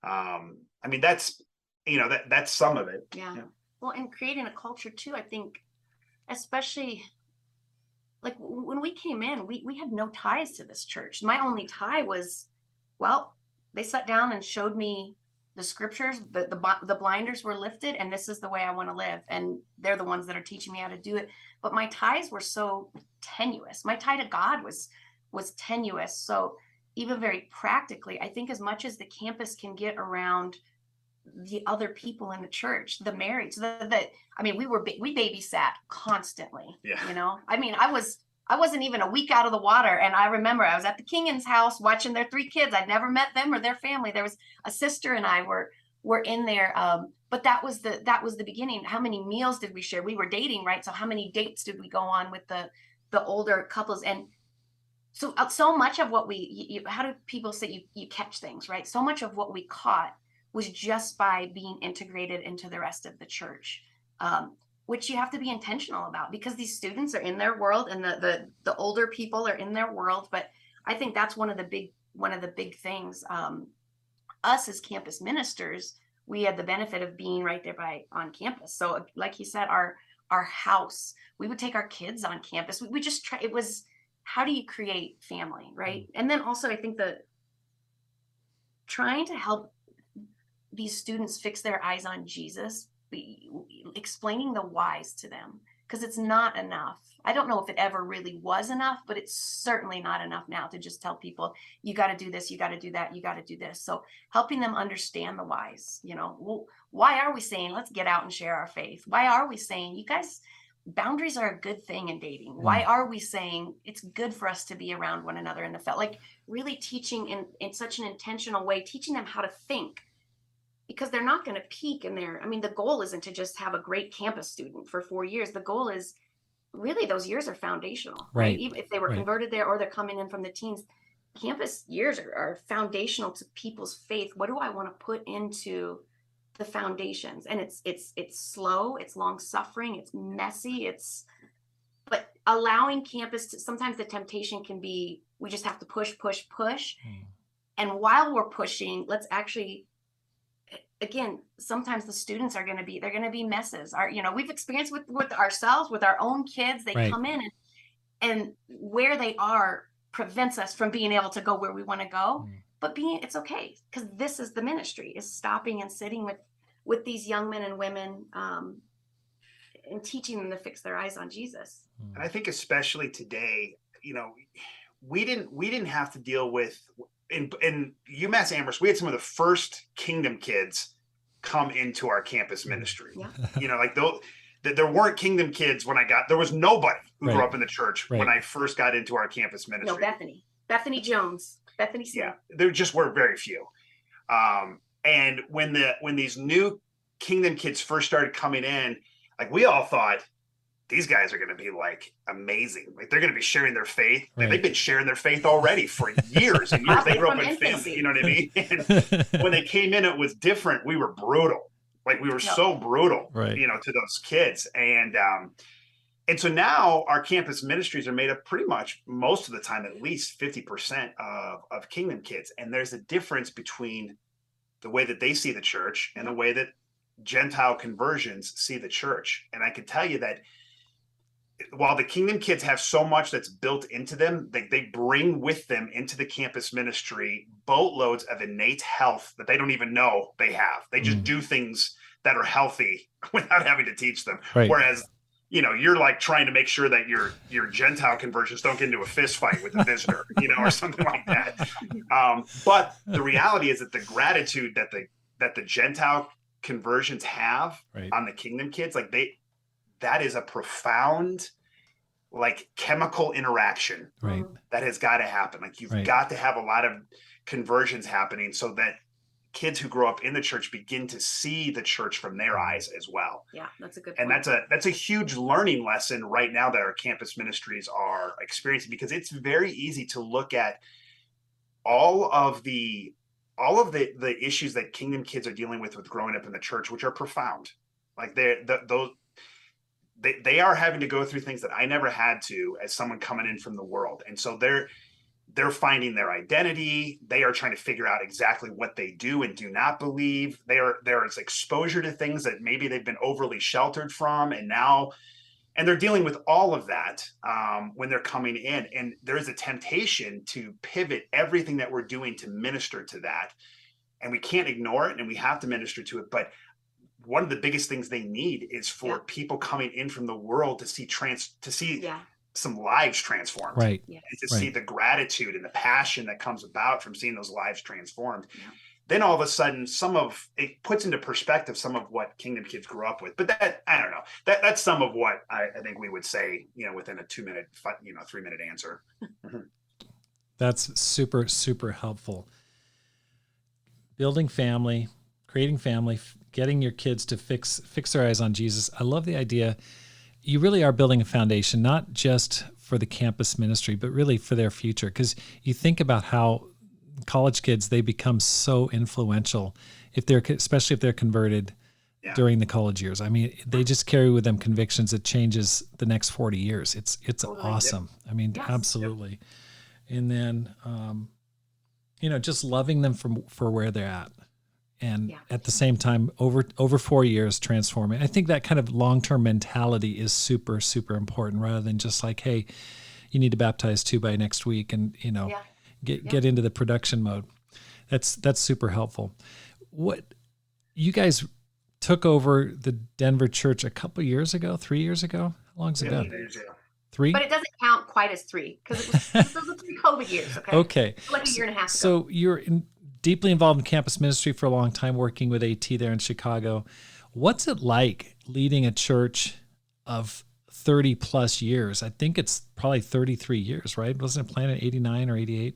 C: That's that's some of it.
B: Yeah. Well, and creating a culture too, I think, especially like when we came in, we had no ties to this church. My only tie was, well, they sat down and showed me the scriptures, the blinders were lifted, and this is the way I want to live. And they're the ones that are teaching me how to do it. But my ties were so tenuous. My tie to God was tenuous. So even very practically, I think as much as the campus can get around the other people in the church, the marrieds, we babysat constantly.
C: Yeah.
B: I wasn't even a week out of the water, and I remember I was at the Kingan's house watching their 3 kids. I'd never met them or their family. There was a sister and I were in there, but that was the beginning. How many meals did we share? We were dating, right? So how many dates did we go on with the older couples? And so much of what how do people say you catch things, right? So much of what we caught was just by being integrated into the rest of the church, which you have to be intentional about, because these students are in their world and the older people are in their world. But I think that's one of the big things. Us as campus ministers, we had the benefit of being right there on campus. So like he said, our house, we would take our kids on campus. We just try. It was, how do you create family, right? And then also I think trying to help these students fix their eyes on Jesus, explaining the whys to them, because it's not enough. I don't know if it ever really was enough, but it's certainly not enough now to just tell people, you got to do this, you got to do that, you got to do this. So helping them understand the whys, why are we saying, let's get out and share our faith? Why are we saying, you guys, boundaries are a good thing in dating? Why are we saying it's good for us to be around one another in the felt? Like really teaching in such an intentional way, teaching them how to think, because they're not going to peak in there. The goal isn't to just have a great campus student for 4 years. The goal is really those years are foundational, right? Even if they were converted there or they're coming in from the teens, campus years are foundational to people's faith. What do I want to put into the foundations? And it's slow, it's long suffering, it's messy, but allowing campus to, sometimes the temptation can be, we just have to push. And while we're pushing, let's actually, again, sometimes the students they're going to be messes. We've experienced with ourselves, with our own kids. They come in and where they are prevents us from being able to go where we want to go. But it's okay, because this is the ministry, is stopping and sitting with these young men and women and teaching them to fix their eyes on Jesus.
C: And I think especially today, we didn't have to deal with in UMass Amherst. We had some of the first Kingdom kids come into our campus ministry.
B: Yeah.
C: You know, like there weren't Kingdom kids when there was nobody who
A: Right.
C: grew up in the church
A: Right.
C: when I first got into our campus
B: No,
C: ministry.
B: Bethany Jones, Bethany Smith.
C: Yeah, there just were very few. And when these new Kingdom kids first started coming in, like we all thought these guys are going to be like amazing. Like they're going to be sharing their faith.
A: Right.
C: They've been sharing their faith already for years and years. They grew up in family, you know what I mean? And when they came in, it was different. We were brutal. Like we were so brutal,
A: right.
C: You know, to those kids. And so now our campus ministries are made up pretty much most of the time, at least 50% of Kingdom kids. And there's a difference between the way that they see the church and the way that Gentile conversions see the church. And I can tell you that while the Kingdom kids have so much that's built into them, they bring with them into the campus ministry boatloads of innate health that they don't even know they have. They just do things that are healthy without having to teach them.
A: Right.
C: Whereas, you know, you're like trying to make sure that your Gentile conversions don't get into a fist fight with a visitor, you know, or something like that. But the reality is that the gratitude that the Gentile conversions have on the Kingdom kids, like that is a profound, like chemical interaction that has got to happen. Like you've got to have a lot of conversions happening so that kids who grow up in the church begin to see the church from their eyes as well.
B: Yeah, that's a good point.
C: And that's a huge learning lesson right now that our campus ministries are experiencing, because it's very easy to look at all of the issues that Kingdom kids are dealing with growing up in the church, which are profound. Like they are having to go through things that I never had to as someone coming in from the world. And so they're finding their identity. They are trying to figure out exactly what they do and do not believe. There is exposure to things that maybe they've been overly sheltered from. And they're dealing with all of that when they're coming in. And there is a temptation to pivot everything that we're doing to minister to that. And we can't ignore it and we have to minister to it. But one of the biggest things they need is for people coming in from the world to see some lives transformed,
A: right?
C: And to see the gratitude and the passion that comes about from seeing those lives transformed. Then all of a sudden, it puts into perspective some of what Kingdom kids grew up with. But that, I don't know, that's some of what I think we would say, you know, within a 2-minute, 3-minute answer.
A: That's super, super helpful. Building family, creating family, getting your kids to fix their eyes on Jesus. I love the idea. You really are building a foundation, not just for the campus ministry, but really for their future. Because you think about how college kids, they become so influential especially if they're converted during the college years. I mean, they just carry with them convictions that changes the next 40 years. It's totally awesome. I mean, absolutely. And then, just loving them for where they're at. And at the same time, over 4 years, transforming. I think that kind of long-term mentality is super, super important, rather than just like, hey, you need to baptize 2 by next week, and get into the production mode. That's super helpful. What you guys took over the Denver church a couple years ago, 3 years ago? How long has it been? 3?
B: But it doesn't count quite as 3 because those are 3 COVID years. Okay. Like a year and a half ago.
A: So you're deeply involved in campus ministry for a long time, working with AT there in Chicago. What's it like leading a church of 30 plus years? I think it's probably 33 years, right? Wasn't it planted in 89 or 88?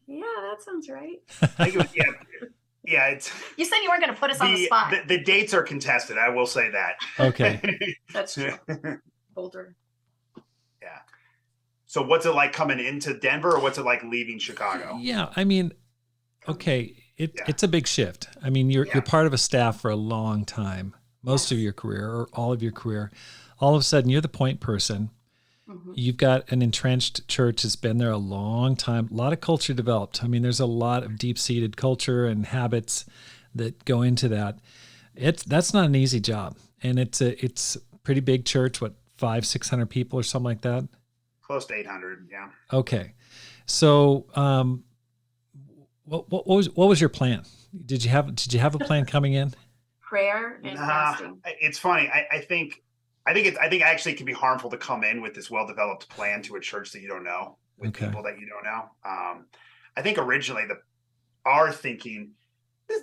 B: Yeah, that sounds right.
C: I think it was, yeah.
B: You said you weren't going to put us on the spot.
C: The dates are contested. I will say that.
A: Okay.
B: That's true. Boulder.
C: Yeah. So what's it like coming into Denver, or what's it like leaving Chicago?
A: Yeah, I mean, okay, it's a big shift. I mean, you're part of a staff for a long time, most of your career or all of your career. All of a sudden, you're the point person. Mm-hmm. You've got an entrenched church that's been there a long time. A lot of culture developed. I mean, there's a lot of deep-seated culture and habits that go into that. That's not an easy job, and it's a pretty big church. What, 500-600 people or something like that?
C: Close to 800. Yeah.
A: Okay, so. What was your plan? Did you have a plan coming in?
B: Prayer and fasting.
C: It's funny. I think actually it can be harmful to come in with this well-developed plan to a church that you don't know. with people that you don't know. I think originally our thinking,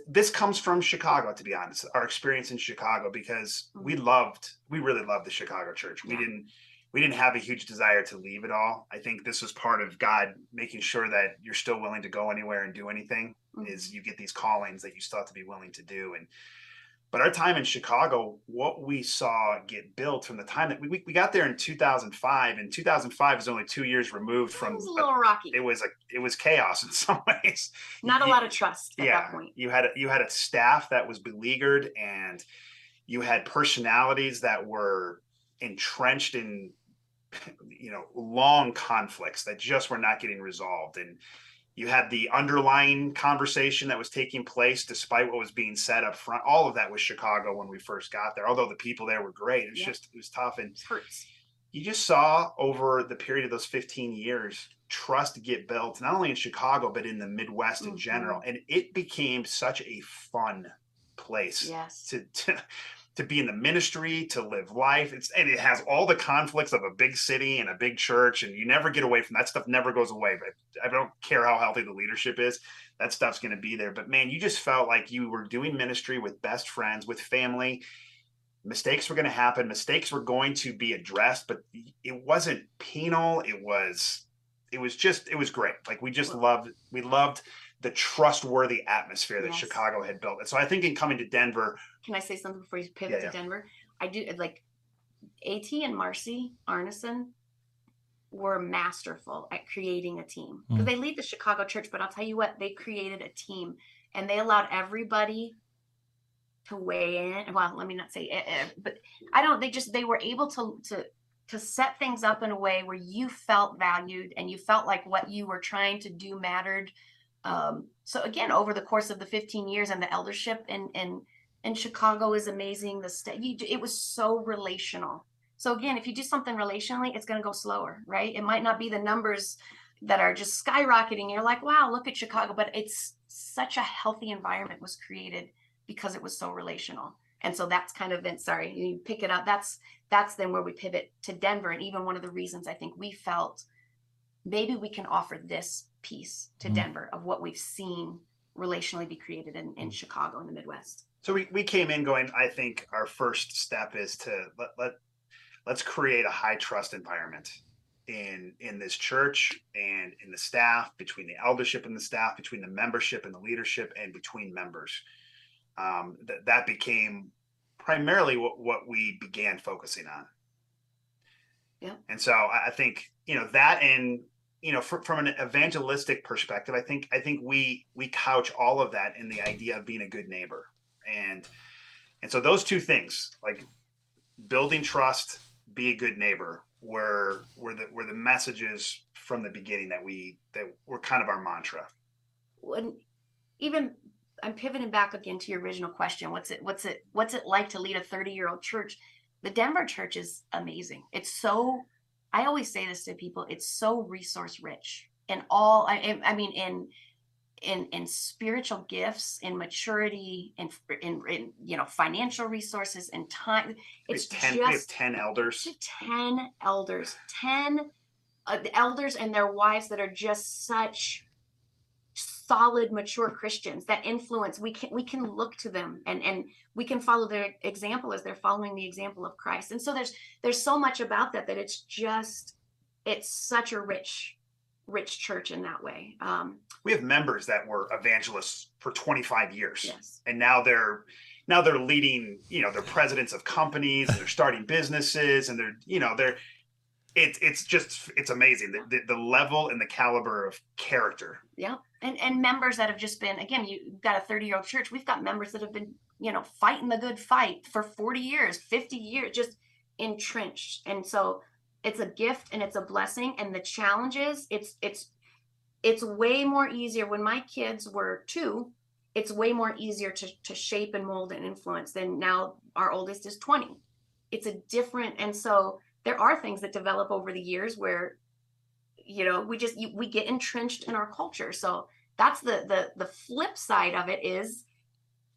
C: this comes from Chicago, to be honest, our experience in Chicago, because we really loved the Chicago church. We didn't have a huge desire to leave it all. I think this was part of God making sure that you're still willing to go anywhere and do anything, is you get these callings that you still have to be willing to do. But our time in Chicago, what we saw get built from the time that we got there in 2005, and 2005 is only 2 years removed from.
B: It was a little rocky.
C: It was chaos in some ways.
B: Not a lot of trust at that point.
C: You had a staff that was beleaguered, and you had personalities that were entrenched in, long conflicts that just were not getting resolved. And you had the underlying conversation that was taking place despite what was being said up front. All of that was Chicago when we first got there. Although the people there were great, it was tough. And
B: it hurts.
C: You just saw over the period of those 15 years, trust get built, not only in Chicago, but in the Midwest in general. And it became such a fun place to be in the ministry, to live life. And it has all the conflicts of a big city and a big church, and you never get away from that stuff. Never goes away. But I don't care how healthy the leadership is, that stuff's going to be there. But man, you just felt like you were doing ministry with best friends, with family. Mistakes were going to happen. Mistakes were going to be addressed, but it wasn't penal. It was great. Like we loved the trustworthy atmosphere that Chicago had built. And so I think in coming to Denver.
B: Can I say something before you pivot to Denver? I do, like, AT and Marcy Arneson were masterful at creating a team. Because they lead the Chicago church, but I'll tell you what, they created a team, and they allowed everybody to weigh in. Well, let me not say but they were able to set things up in a way where you felt valued and you felt like what you were trying to do mattered. So again, over the course of the 15 years, and the eldership in Chicago is amazing. It was so relational. So again, if you do something relationally, it's going to go slower, right? It might not be the numbers that are just skyrocketing. You're like, wow, look at Chicago, but it's such a healthy environment was created because it was so relational. And so that's kind of been, you pick it up. That's then where we pivot to Denver. And even one of the reasons I think we felt maybe we can offer this piece to Denver of what we've seen relationally be created in Chicago in the Midwest.
C: So we came in going, I think our first step is to let's create a high trust environment in this church and in the staff, between the eldership and the staff, between the membership and the leadership, and between members. That became primarily what we began focusing on.
B: Yeah. And
C: so I think, that, and, from an evangelistic perspective, I think we couch all of that in the idea of being a good neighbor. And so those two things, like building trust, be a good neighbor, were the messages from the beginning that were kind of our mantra.
B: Even I'm pivoting back again to your original question. What's it like to lead a 30-year-old church? The Denver church is amazing. It's so, I always say this to people, it's so resource rich in all, I mean, in spiritual gifts, in maturity, in financial resources and time.
C: We have 10 elders.
B: 10 elders. 10 elders and their wives that are just such solid, mature Christians that influence. We can look to them and we can follow their example as they're following the example of Christ. And so there's so much about that it's such a rich church in that way.
C: We have members that were evangelists for 25 years.
B: Yes.
C: And now they're leading, they're presidents of companies, and they're starting businesses, and it's amazing the level and the caliber of character.
B: Yeah. And members that have just been, again, you've got a 30-year-old church. We've got members that have been, fighting the good fight for 40 years, 50 years, just entrenched. And so it's a gift and it's a blessing. And the challenge is it's way more easier. When my kids were 2, it's way more easier to shape and mold and influence than now our oldest is 20. It's a different, and so there are things that develop over the years where, we get entrenched in our culture. So that's the flip side of it is,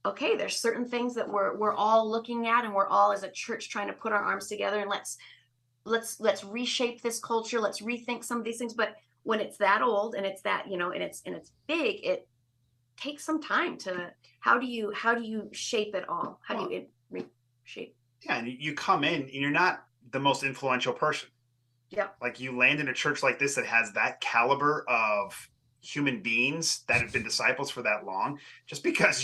B: okay, there's certain things that we're all looking at, and we're all as a church trying to put our arms together and let's reshape this culture. Let's rethink some of these things. But when it's that old and it's that, and it's big, it takes some time to, how do you shape it all? How do you shape?
C: Yeah. And you come in and you're not the most influential person.
B: Yeah.
C: Like you land in a church like this that has that caliber of human beings that have been disciples for that long. Just because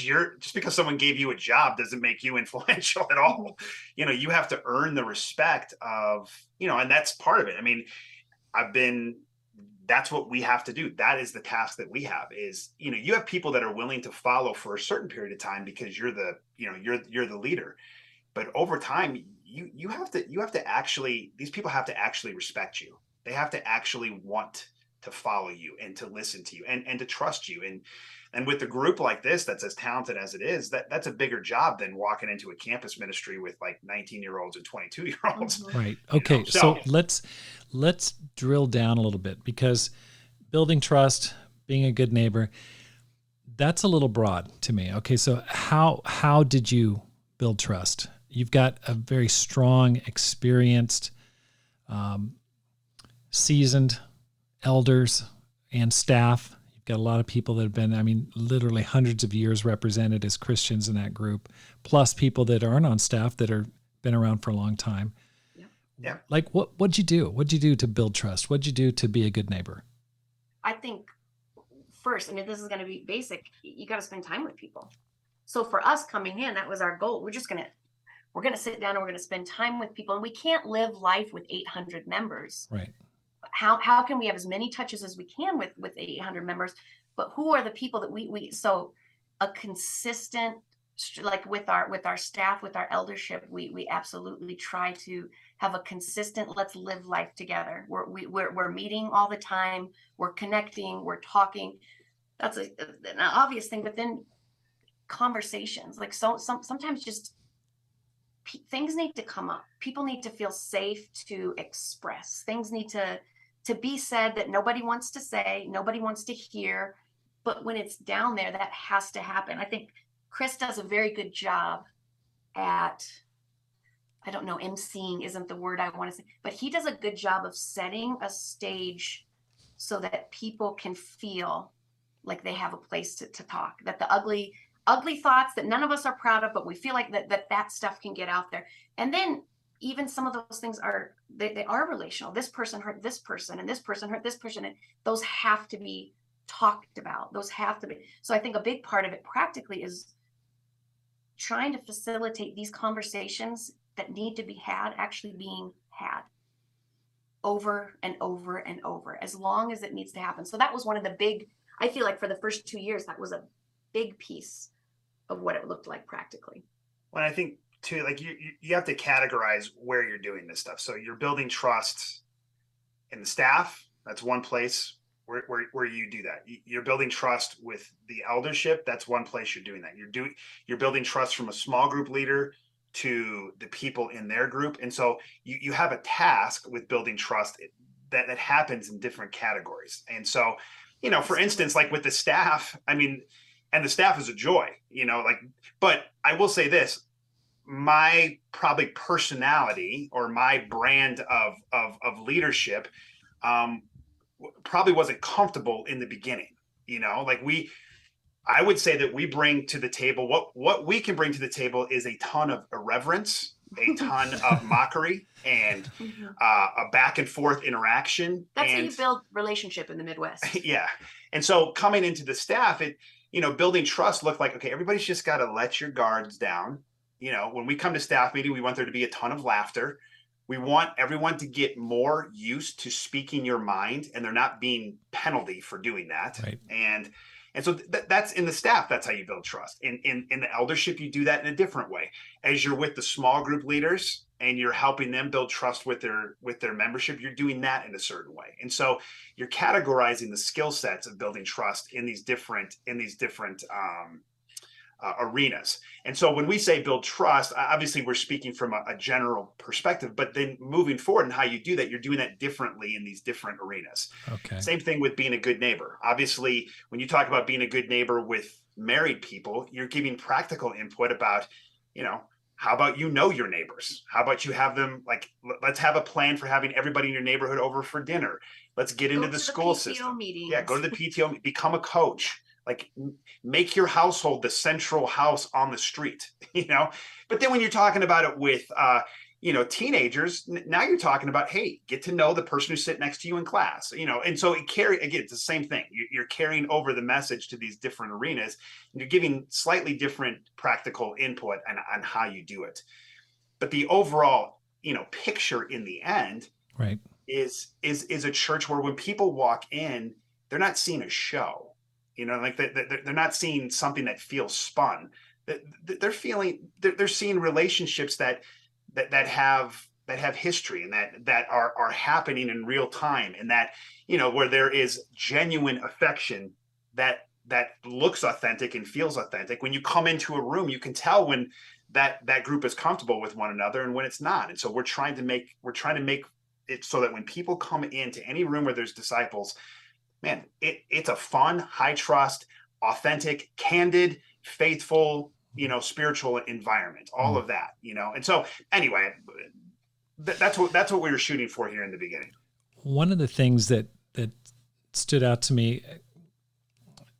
C: someone gave you a job doesn't make you influential at all. You have to earn the respect of, and that's part of it. I mean, that's what we have to do. That is the task that we have is, you have people that are willing to follow for a certain period of time because you're the leader. But over time, you have to actually, these people have to actually respect you. They have to actually want to follow you and to listen to you and to trust you. And with a group like this, that's as talented as it is, that's a bigger job than walking into a campus ministry with like 19-year-olds and 22-year-olds.
A: Right. Okay. So let's drill down a little bit, because building trust, being a good neighbor, that's a little broad to me. Okay. So how did you build trust? You've got a very strong, experienced, seasoned elders and staff. You've got a lot of people that have been, literally hundreds of years represented as Christians in that group, plus people that aren't on staff that are been around for a long time.
C: Yeah.
A: Like what'd you do? What'd you do to build trust? What'd you do to be a good neighbor?
B: I think first, this is going to be basic. You got to spend time with people. So for us coming in, that was our goal. We're going to sit down and we're going to spend time with people, and we can't live life with 800 members.
A: Right.
B: How can we have as many touches as we can with 800 members? But who are the people that so a consistent, like with our staff, with our eldership, we absolutely try to have a consistent, let's live life together. We're meeting all the time. We're connecting, we're talking. That's an obvious thing, but then conversations, like sometimes just things need to come up. People need to feel safe to express. Things need to be said that nobody wants to say, nobody wants to hear. But when it's down there, that has to happen. I think Chris does a very good job at, I don't know, emceeing isn't the word I want to say, but he does a good job of setting a stage so that people can feel like they have a place to talk, that the ugly thoughts that none of us are proud of, but we feel like that stuff can get out there. And then even some of those things they are relational. This person hurt this person, and this person hurt this person, and those have to be talked about. Those have to be. So I think a big part of it practically is trying to facilitate these conversations that need to be had actually being had over and over and over, as long as it needs to happen. So that was one of the big, I feel like for the first 2 years, that was a big piece of what it looked like practically.
C: Well, I think too, like you have to categorize where you're doing this stuff. So you're building trust in the staff. That's one place where you do that. You're building trust with the eldership. That's one place you're doing that. You're building trust from a small group leader to the people in their group. And so you have a task with building trust that happens in different categories. And so, for instance, like with the staff, and the staff is a joy, but I will say this, my probably personality or my brand of leadership probably wasn't comfortable in the beginning. I would say that we bring to the table, what we can bring to the table is a ton of irreverence, a ton of mockery, and a back and forth interaction.
B: That's how you build relationship in the Midwest.
C: Yeah. And so coming into the staff, building trust looked like, okay, everybody's just got to let your guards down. When we come to staff meeting, we want there to be a ton of laughter. We want everyone to get more used to speaking your mind, and they're not being penalty for doing that.
A: Right.
C: And so that's in the staff. That's how you build trust. In the eldership, you do that in a different way. As you're with the small group leaders and you're helping them build trust with their membership, you're doing that in a certain way. And so you're categorizing the skill sets of building trust in these different arenas. And so when we say build trust, obviously we're speaking from a general perspective, but then moving forward and how you do that, you're doing that differently in these different arenas.
A: Okay.
C: Same thing with being a good neighbor. Obviously, when you talk about being a good neighbor with married people, you're giving practical input about, How about your neighbors? How about you have them, like, let's have a plan for having everybody in your neighborhood over for dinner. Let's get into the school system.
B: Meetings.
C: Yeah, go to the PTO, become a coach. Like, make your household the central house on the street, But then when you're talking about it with, teenagers, now you're talking about, hey, get to know the person who's sitting next to you in class, and so again, it's the same thing. You're carrying over the message to these different arenas, and you're giving slightly different practical input on how you do it. But the overall, picture in the end,
A: right, is
C: a church where when people walk in, they're not seeing a show, like they're not seeing something that feels spun. They're seeing relationships that have history, and that are happening in real time, and that, where there is genuine affection that looks authentic and feels authentic. When you come into a room, you can tell when that group is comfortable with one another and when it's not. And so we're trying to make it so that when people come into any room where there's disciples, man, it's a fun, high trust, authentic, candid, faithful, spiritual environment, all of that, And so anyway, that's what we were shooting for here in the beginning.
A: One of the things that stood out to me,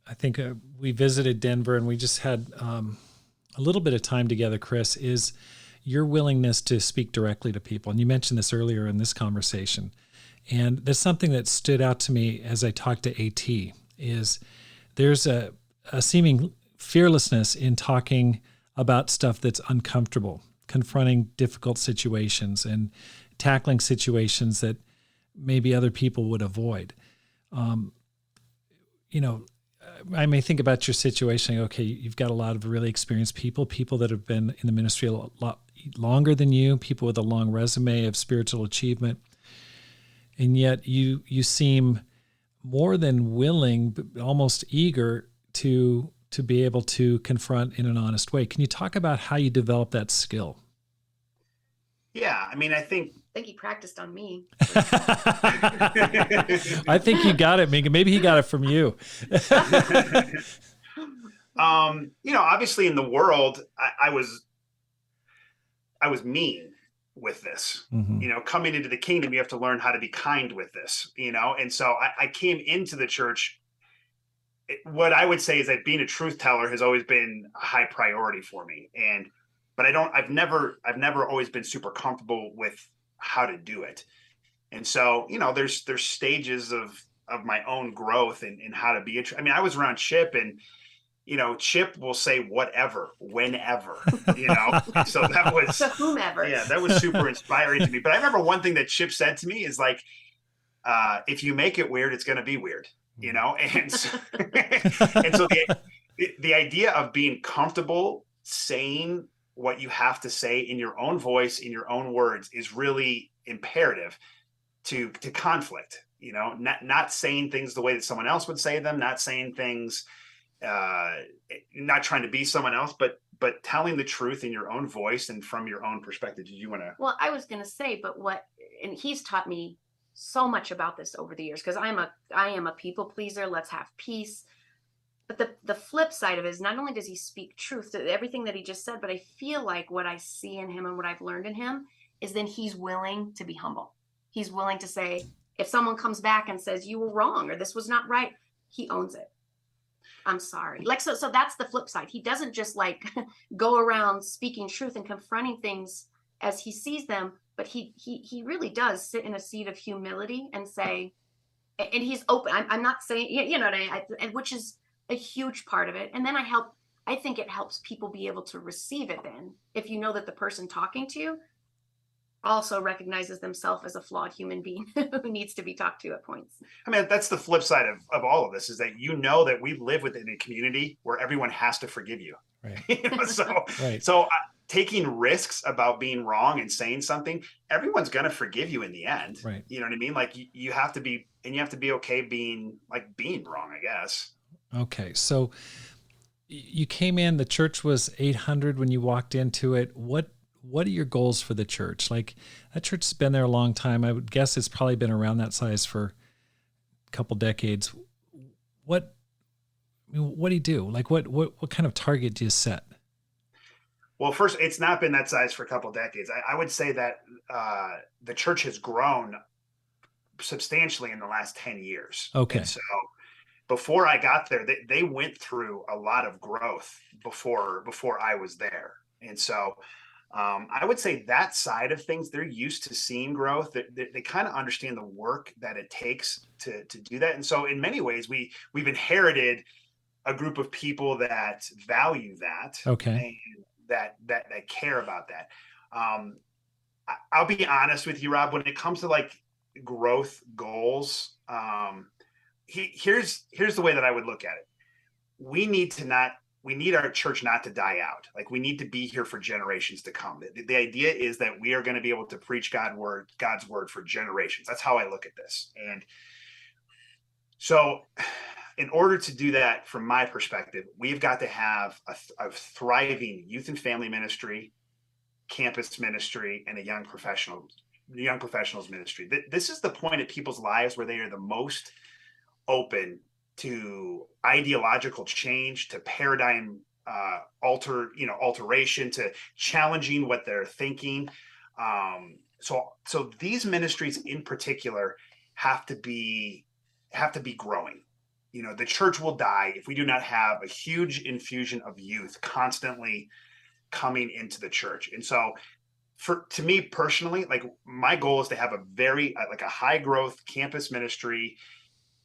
A: I think we visited Denver and we just had a little bit of time together, Chris, is your willingness to speak directly to people. And you mentioned this earlier in this conversation. And that's something that stood out to me as I talked to AT, is there's a seeming fearlessness in talking about stuff that's uncomfortable, confronting difficult situations and tackling situations that maybe other people would avoid. I may think about your situation. Okay, you've got a lot of really experienced people that have been in the ministry a lot longer than you, people with a long resume of spiritual achievement. And yet you seem more than willing, but almost eager to be able to confront in an honest way. Can you talk about how you develop that skill?
C: Yeah, I think
B: he practiced on me.
A: I think he got it, Megan. Maybe he got it from you.
C: Obviously in the world, I was mean with this.
A: Mm-hmm.
C: Coming into the kingdom, you have to learn how to be kind with this, and so I came into the church. What I would say is that being a truth teller has always been a high priority for me. But I've never always been super comfortable with how to do it. And so, there's stages of my own growth in how to be I was around Chip, and, Chip will say whatever, whenever, so that was
B: to whomever.
C: Yeah, that was super inspiring to me. But I remember one thing that Chip said to me is like, if you make it weird, it's going to be weird, and so, and so the idea of being comfortable saying what you have to say in your own voice, in your own words, is really imperative to conflict, not saying things the way that someone else would say them, not saying things, not trying to be someone else, but telling the truth in your own voice and from your own perspective. Did you want to?
B: Well, I was going to say, and he's taught me so much about this over the years, because I am a people pleaser. Let's have peace. But the flip side of it is, not only does he speak truth to everything that he just said, but I feel like what I see in him and what I've learned in him is then he's willing to be humble. He's willing to say, if someone comes back and says you were wrong or this was not right, he owns it. I'm sorry. So that's the flip side. He doesn't just go around speaking truth and confronting things as he sees them, but he really does sit in a seat of humility and say, and he's open. I'm not saying, what and which is a huge part of it. And then I think it helps people be able to receive it then, if you know that the person talking to you also recognizes themselves as a flawed human being who needs to be talked to at points.
C: That's the flip side of all of this, is that that we live within a community where everyone has to forgive you.
A: Right.
C: So taking risks about being wrong and saying something, everyone's going to forgive you in the end.
A: Right.
C: You know what I mean? Like you have to be okay being wrong, I guess.
A: Okay. So you came in, the church was 800 when you walked into it. What are your goals for the church? Like, that church has been there a long time. I would guess it's probably been around that size for a couple decades. What do you do? Like, what kind of target do you set?
C: Well, first, it's not been that size for a couple of decades. I would say that the church has grown substantially in the last 10 years.
A: Okay.
C: And so before I got there, they went through a lot of growth before I was there. And so I would say that side of things, they're used to seeing growth. They kind of understand the work that it takes to do that. And so in many ways, we've inherited a group of people that value that.
A: Okay.
C: And that care about that. I'll be honest with you, Rob, when it comes to like growth goals, here's the way that I would look at it. We need our church not to die out. Like, we need to be here for generations to come. The idea is that we are going to be able to preach God's word for generations. That's how I look at this. And so in order to do that, from my perspective, we've got to have a thriving youth and family ministry, campus ministry, and a young professionals ministry. This is the point of people's lives where they are the most open to ideological change, to paradigm alteration, to challenging what they're thinking. So these ministries in particular have to be growing. The church will die if we do not have a huge infusion of youth constantly coming into the church. And so to me personally, like, my goal is to have a high growth campus ministry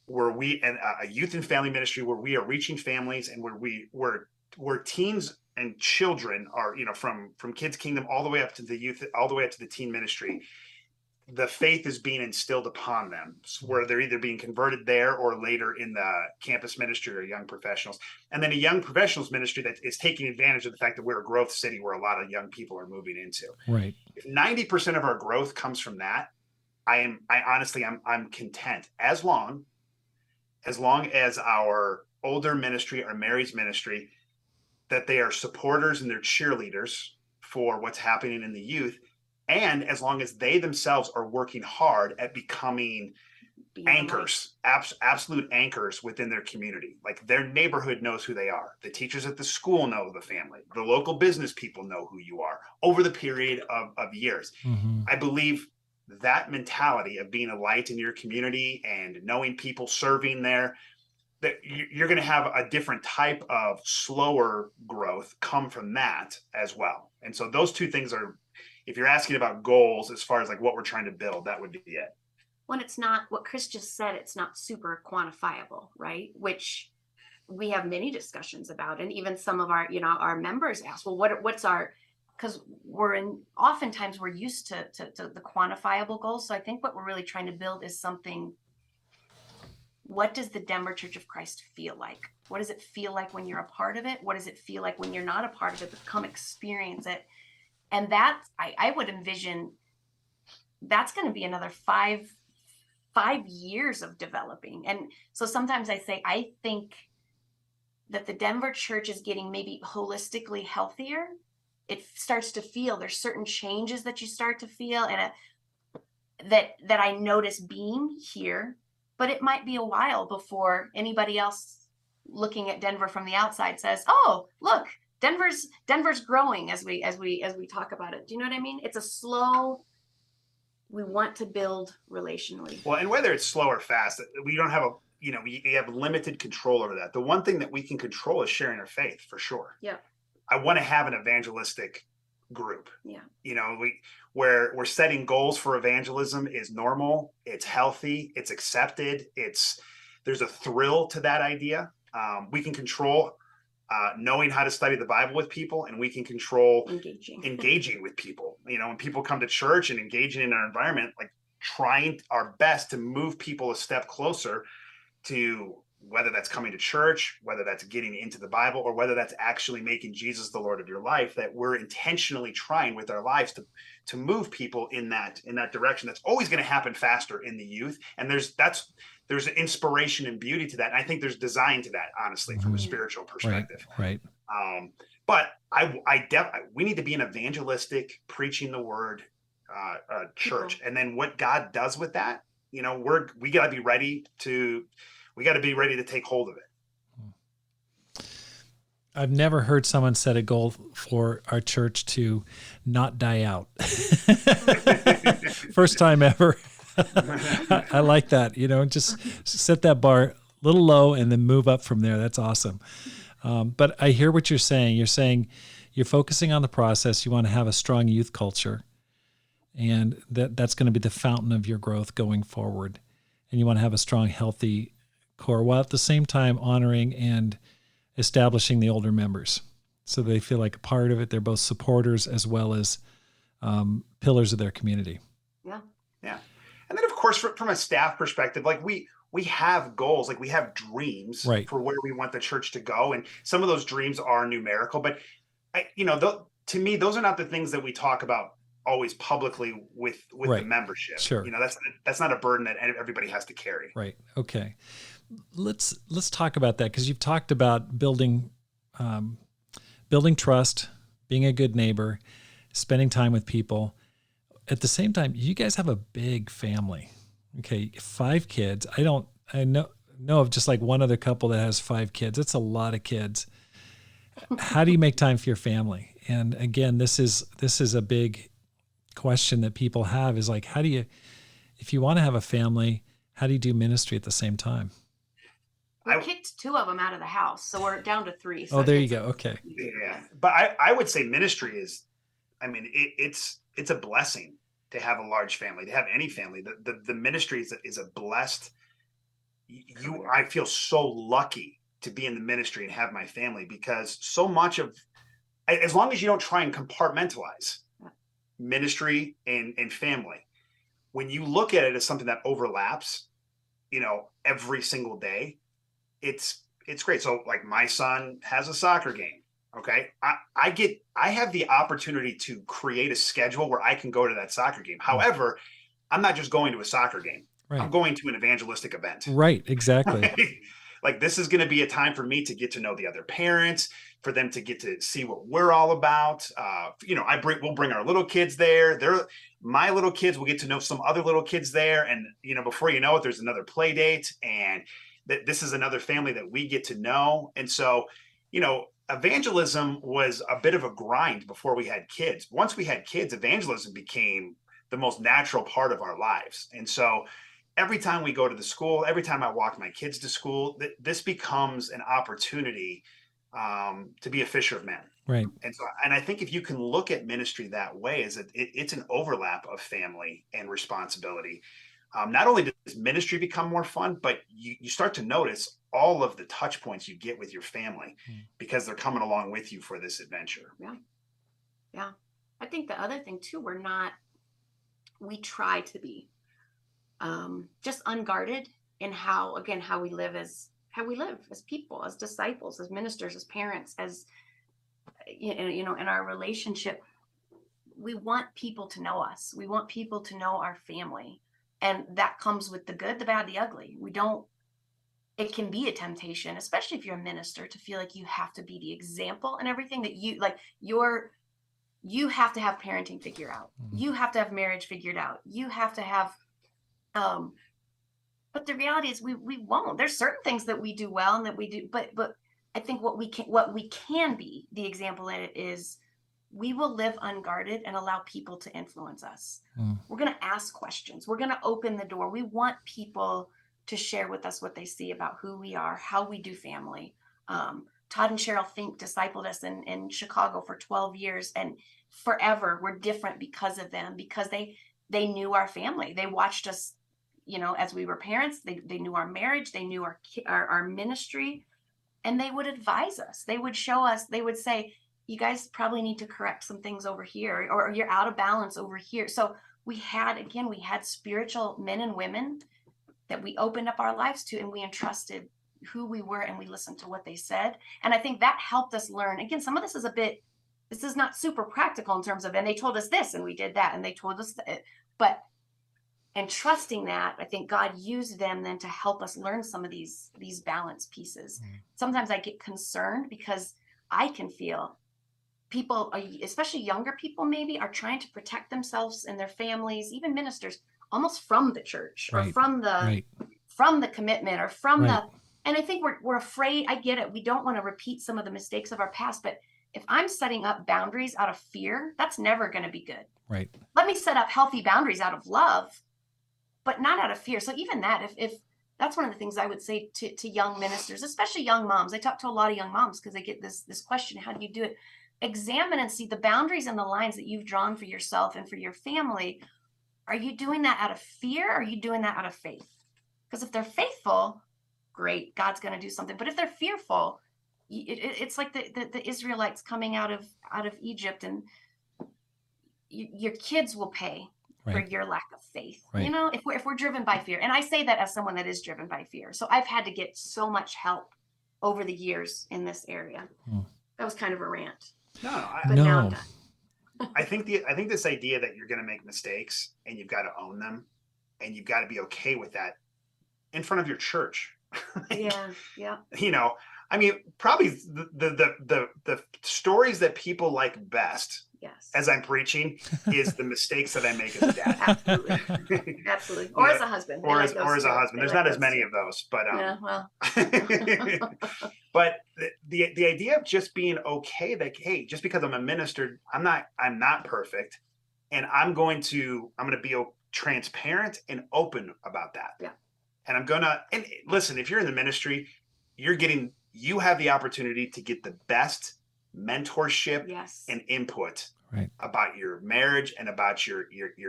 C: where a youth and family ministry where we are reaching families, and where teens and children are, from Kids Kingdom all the way up to the youth, all the way up to the teen ministry. The faith is being instilled upon them, where they're either being converted there or later in the campus ministry or young professionals. And then a young professionals ministry that is taking advantage of the fact that we're a growth city where a lot of young people are moving into.
A: Right.
C: If 90% of our growth comes from that, I'm content, as long as our older ministry, our Mary's ministry, that they are supporters and they're cheerleaders for what's happening in the youth. And as long as they themselves are working hard at becoming anchors, absolute anchors within their community. Like, their neighborhood knows who they are. The teachers at the school know the family. The local business people know who you are over the period of years.
A: Mm-hmm.
C: I believe that mentality of being a light in your community and knowing people, serving there, that you're going to have a different type of slower growth come from that as well. And so those two things are, if you're asking about goals as far as like what we're trying to build, that would be it.
B: When it's not what Chris just said, it's not super quantifiable, right? Which we have many discussions about. And even some of our members ask, well, what's our, because oftentimes we're used to the quantifiable goals. So I think what we're really trying to build is something. What does the Denver Church of Christ feel like? What does it feel like when you're a part of it? What does it feel like when you're not a part of it, but come experience it? And that, I would envision, that's going to be another five years of developing. And so sometimes I say, I think that the Denver church is getting maybe holistically healthier. It starts to feel, there's certain changes that you start to feel, and that I notice being here, but it might be a while before anybody else looking at Denver from the outside says, oh, look, Denver's growing as we talk about it. Do you know what I mean? It's a slow, we want to build relationally.
C: Well, and whether it's slow or fast, we don't have we have limited control over that. The one thing that we can control is sharing our faith, for sure.
B: Yeah.
C: I want to have an evangelistic group.
B: Yeah.
C: Where we're setting goals for evangelism is normal. It's healthy. It's accepted. There's a thrill to that idea. We can control knowing how to study the Bible with people, and we can control engaging with people. When people come to church and engaging in our environment, like trying our best to move people a step closer to, whether that's coming to church, whether that's getting into the Bible, or whether that's actually making Jesus the Lord of your life, that we're intentionally trying with our lives to move people in that direction. That's always going to happen faster in the youth. And there's inspiration and beauty to that. And I think there's design to that, honestly, from a spiritual perspective.
A: Right.
C: But we need to be an evangelistic, preaching the word church. And then what God does with that, we got to be ready to take hold of it.
A: I've never heard someone set a goal for our church to not die out. First time ever. I like that. Just set that bar a little low and then move up from there. That's awesome. But I hear what you're saying. You're saying you're focusing on the process. You want to have a strong youth culture, and that's going to be the fountain of your growth going forward. And you want to have a strong, healthy core, while at the same time honoring and establishing the older members so they feel like a part of it. They're both supporters as well as pillars of their community.
B: Yeah.
C: Yeah. And then, of course, from a staff perspective, like we have goals, like we have dreams
A: Right.
C: for where we want the church to go. And some of those dreams are numerical, but to me, those are not the things that we talk about always publicly with
A: Right.
C: the membership.
A: Sure.
C: That's not a burden that everybody has to carry.
A: Right. Okay. Let's talk about that, because you've talked about building trust, being a good neighbor, spending time with people. At the same time, you guys have a big family. Okay, 5 kids. I know of just like one other couple that has 5 kids. It's a lot of kids. How do you make time for your family? And again, this is a big question that people have, is like, if you want to have a family, how do you do ministry at the same time?
B: We kicked 2 of them out of the house, so we're down to 3. So
A: there you go. Okay.
C: Yeah, but I would say ministry is, it's a blessing to have a large family, to have any family. The ministry is a blessed. I feel so lucky to be in the ministry and have my family, because so much of, as long as you don't try and compartmentalize ministry and family, when you look at it as something that overlaps, every single day, it's great. So like my son has a soccer game. Okay. I have the opportunity to create a schedule where I can go to that soccer game. However, I'm not just going to a soccer game. Right. I'm going to an evangelistic event.
A: Right. Exactly.
C: Like, this is going to be a time for me to get to know the other parents, for them to get to see what we're all about. We'll bring our little kids there. My little kids will get to know some other little kids there. And, before you know it, there's another play date, and this is another family that we get to know. And so, evangelism was a bit of a grind before we had kids. Once we had kids, evangelism became the most natural part of our lives. And so every time we go to the school, every time I walk my kids to school, this becomes an opportunity to be a fisher of men.
A: Right.
C: And I think if you can look at ministry that way, is that it's an overlap of family and responsibility. Not only does ministry become more fun, but you start to notice all of the touch points you get with your family because they're coming along with you for this adventure.
B: Yeah. Yeah. I think the other thing too, we try to be just unguarded in how we live as people, as disciples, as ministers, as parents, as in our relationship. We want people to know us. We want people to know our family. And that comes with the good, the bad, the ugly. It can be a temptation, especially if you're a minister, to feel like you have to be the example and everything that you have to have parenting figured out. Mm-hmm. You have to have marriage figured out. You have to have, but the reality is we won't. There's certain things that we do well and that we do, but I think what we can be the example in it is we will live unguarded and allow people to influence us. We're going to ask questions. We're going to open the door. We want people to share with us what they see about who we are, how we do family. Todd and Cheryl Fink discipled us in Chicago for 12 years, and forever we're different because of them, because they knew our family. They watched us, as we were parents. They knew our marriage. They knew our ministry, and they would advise us. They would show us. They would say, you guys probably need to correct some things over here, or you're out of balance over here. So we had spiritual men and women that we opened up our lives to, and we entrusted who we were, and we listened to what they said. And I think that helped us learn. Again, some of this is not super practical in terms of, and they told us this and we did that, and they told us that, but and trusting that, I think God used them then to help us learn some of these balance pieces. Sometimes I get concerned because I can feel people, especially younger people maybe, are trying to protect themselves and their families, even ministers, almost from the church, or from the commitment, or from And I think we're afraid. I get it. We don't want to repeat some of the mistakes of our past, but if I'm setting up boundaries out of fear, that's never going to be good.
A: Right.
B: Let me set up healthy boundaries out of love, but not out of fear. So even that, if that's one of the things I would say to young ministers, especially young moms. I talk to a lot of young moms because they get this question, how do you do it? Examine and see the boundaries and the lines that you've drawn for yourself and for your family. Are you doing that out of fear? Or are you doing that out of faith? Because if they're faithful, great, God's going to do something. But if they're fearful, it's like the Israelites coming out of Egypt, and your kids will pay for your lack of faith.
A: Right.
B: You know, if we're driven by fear. And I say that as someone that is driven by fear. So I've had to get so much help over the years in this area. That was kind of a rant. Now I'm done.
C: I think this idea that you're going to make mistakes and you've got to own them and you've got to be okay with that in front of your church.
B: Yeah.
C: You know, I mean, probably the stories that people like best,
B: yes,
C: as I'm preaching, is the mistakes that I make as a dad.
B: Absolutely. Or as a husband.
C: Or as a husband. There's not as many of those, but
B: yeah, well.
C: But the idea of just being okay that, hey, just because I'm a minister, I'm not perfect, and I'm going to be transparent and open about that.
B: Yeah.
C: And and listen, if you're in the ministry, you have the opportunity to get the best mentorship and input about your marriage and about your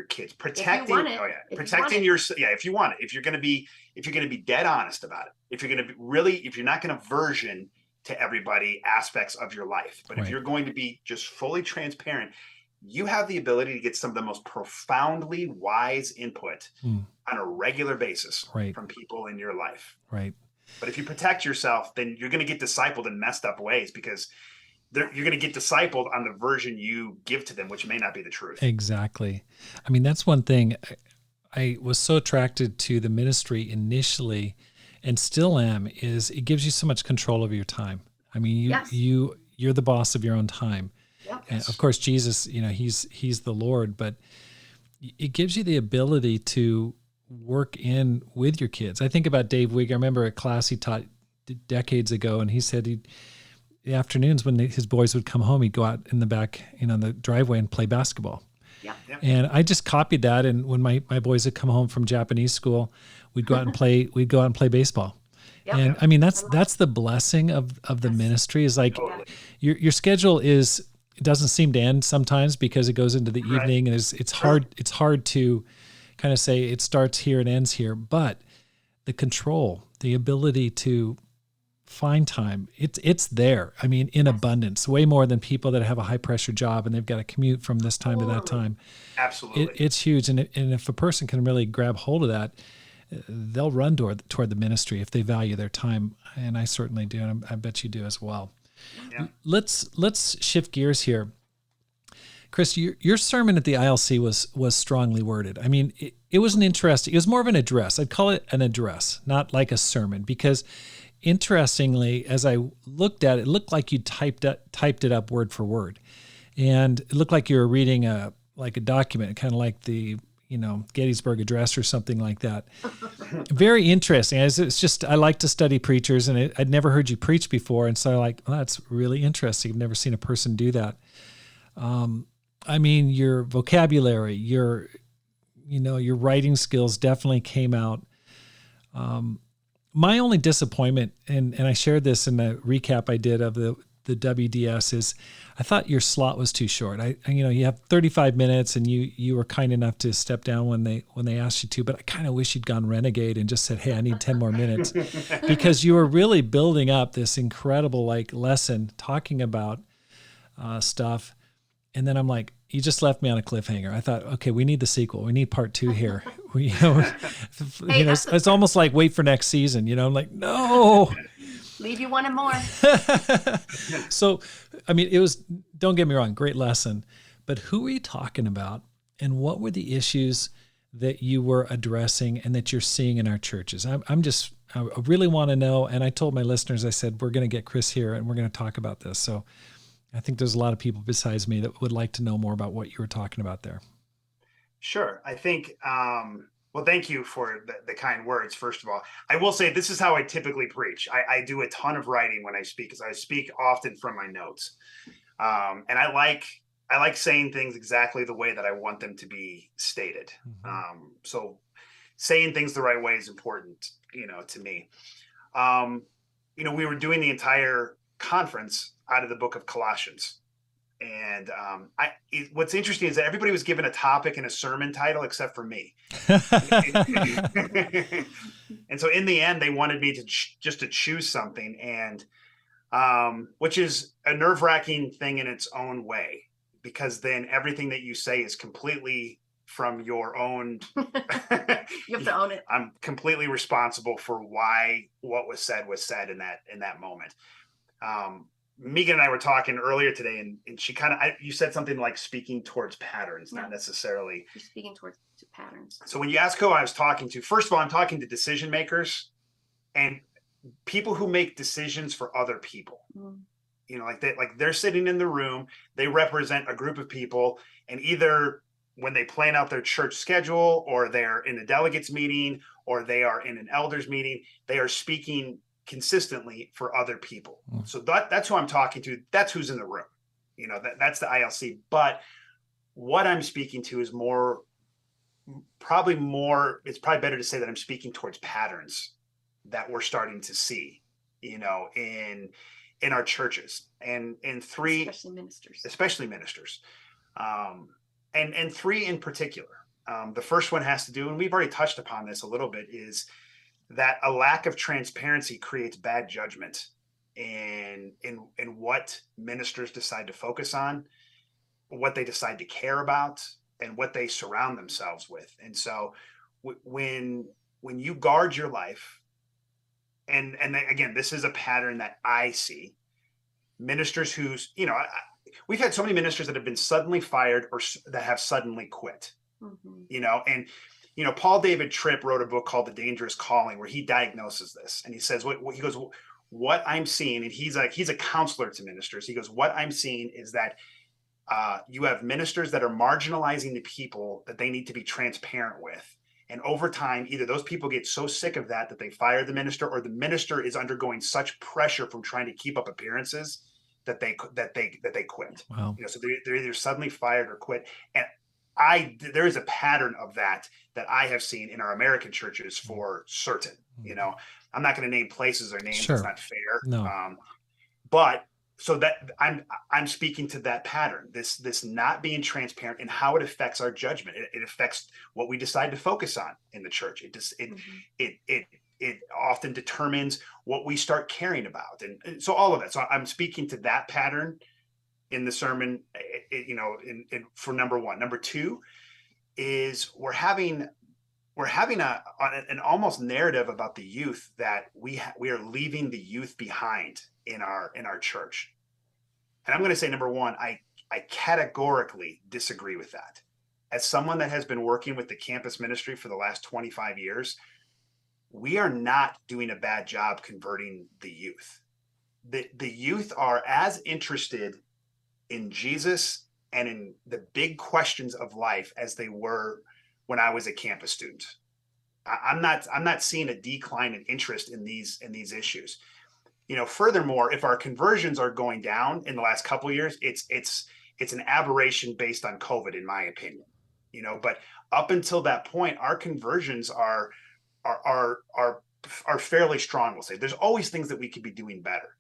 C: kids. Protecting if you want it. If you're going to be dead honest about it. If you're going to be if you're not going to version to everybody aspects of your life, but if you're going to be just fully transparent, you have the ability to get some of the most profoundly wise input on a regular basis from people in your life.
A: Right.
C: But if you protect yourself, then you're going to get discipled in messed up ways, because you're going to get discipled on the version you give to them, which may not be the truth.
A: Exactly. I mean, that's one thing. I was so attracted to the ministry initially, and still am, is it gives you so much control over your time. I mean, you're the boss of your own time.
B: Yep.
A: And of course, Jesus, you know, he's the Lord, but it gives you the ability to work in with your kids. I think about Dave Wigg. I remember a class he taught decades ago, and he said the afternoons when his boys would come home, he'd go out in the back, the driveway and play basketball.
B: Yeah.
A: And I just copied that. And when my boys would come home from Japanese school, we'd go out and play. We'd go out and play baseball. Yep. And I mean, that's the blessing of the ministry, is like your schedule it doesn't seem to end sometimes because it goes into the evening, and it's hard to kind of say it starts here and ends here, but the control, the ability to find time, it's there. I mean, in abundance, way more than people that have a high pressure job and they've got to commute from this time to that time.
C: Absolutely.
A: It's huge. And if a person can really grab hold of that, they'll run toward the ministry if they value their time. And I certainly do. And I bet you do as well. Yeah. Let's shift gears here. Chris, your sermon at the ILC was strongly worded. I mean, it was it was more of an address. I'd call it an address, not like a sermon, because interestingly, as I looked at it, it looked like you typed it up word for word. And it looked like you were reading a document, kind of like the Gettysburg Address or something like that. Very interesting. It's just, I like to study preachers, and I'd never heard you preach before. And so that's really interesting. I've never seen a person do that. I mean, your vocabulary, your writing skills definitely came out. My only disappointment, and I shared this in the recap I did of the WDS, is I thought your slot was too short. You have 35 minutes, and you were kind enough to step down when they asked you to, but I kind of wish you'd gone renegade and just said, hey, I need 10 more minutes, because you were really building up this incredible lesson talking about stuff. And then I'm like, you just left me on a cliffhanger. I thought, okay, we need the sequel. We need part 2 here. It's almost like wait for next season. I'm like, no.
B: Leave you wanting more.
A: So, I mean, don't get me wrong, great lesson. But who were you talking about, and what were the issues that you were addressing and that you're seeing in our churches? I really want to know. And I told my listeners, I said, we're going to get Chris here and we're going to talk about this. So I think there's a lot of people besides me that would like to know more about what you were talking about there.
C: Sure. I think Well, thank you for the kind words. First of all, I will say this is how I typically preach. I do a ton of writing when I speak, because I speak often from my notes, and I like saying things exactly the way that I want them to be stated. So saying things the right way is important, to me. We were doing the entire conference out of the book of Colossians. And what's interesting is that everybody was given a topic and a sermon title except for me. And so in the end, they wanted me to just to choose something, and which is a nerve-wracking thing in its own way, because then everything that you say is completely from your own.
B: You have to own it.
C: I'm completely responsible for why what was said in that moment. Megan and I were talking earlier today, and she you said something like speaking towards patterns, not necessarily.
B: You're speaking towards patterns.
C: So when you ask who I was talking to, first of all, I'm talking to decision makers and people who make decisions for other people. They're sitting in the room, they represent a group of people, and either when they plan out their church schedule, or they're in a delegates meeting, or they are in an elders meeting, they are speaking consistently for other people. So that's who I'm talking to. That's who's in the room. That's the ILC. But what I'm speaking to is probably it's probably better to say that I'm speaking towards patterns that we're starting to see, in our churches, and three, especially ministers, and three in particular. The first one has to do, and we've already touched upon this a little bit, is that a lack of transparency creates bad judgment in what ministers decide to focus on, what they decide to care about, and what they surround themselves with. And so when you guard your life, and again, this is a pattern that I see, ministers we've had so many ministers that have been suddenly fired or that have suddenly quit, and Paul David Tripp wrote a book called The Dangerous Calling, where he diagnoses this, and he says, he goes, what I'm seeing, and he's a counselor to ministers. He goes, what I'm seeing is that you have ministers that are marginalizing the people that they need to be transparent with. And over time, either those people get so sick of that they fire the minister, or the minister is undergoing such pressure from trying to keep up appearances that they quit.
A: Wow.
C: So they're either suddenly fired or quit. And there is a pattern of that I have seen in our American churches for certain. I'm not going to name places or names.
A: Sure.
C: It's not fair.
A: No.
C: But so that I'm speaking to that pattern, this not being transparent, and how it affects our judgment. It affects what we decide to focus on in the church. It often determines what we start caring about, and so all of that. So I'm speaking to that pattern in the sermon, for number one. Number two is we're having an almost narrative about the youth, that we are leaving the youth behind in our church. And I'm going to say, number one, I categorically disagree with that. As someone that has been working with the campus ministry for the last 25 years, we are not doing a bad job converting the youth. The youth are as interested in Jesus and in the big questions of life as they were when I was a campus student. I'm not seeing a decline in interest in these issues. Furthermore, if our conversions are going down in the last couple of years, it's an aberration based on COVID, in my opinion. But up until that point, our conversions are fairly strong. We'll say there's always things that we could be doing better.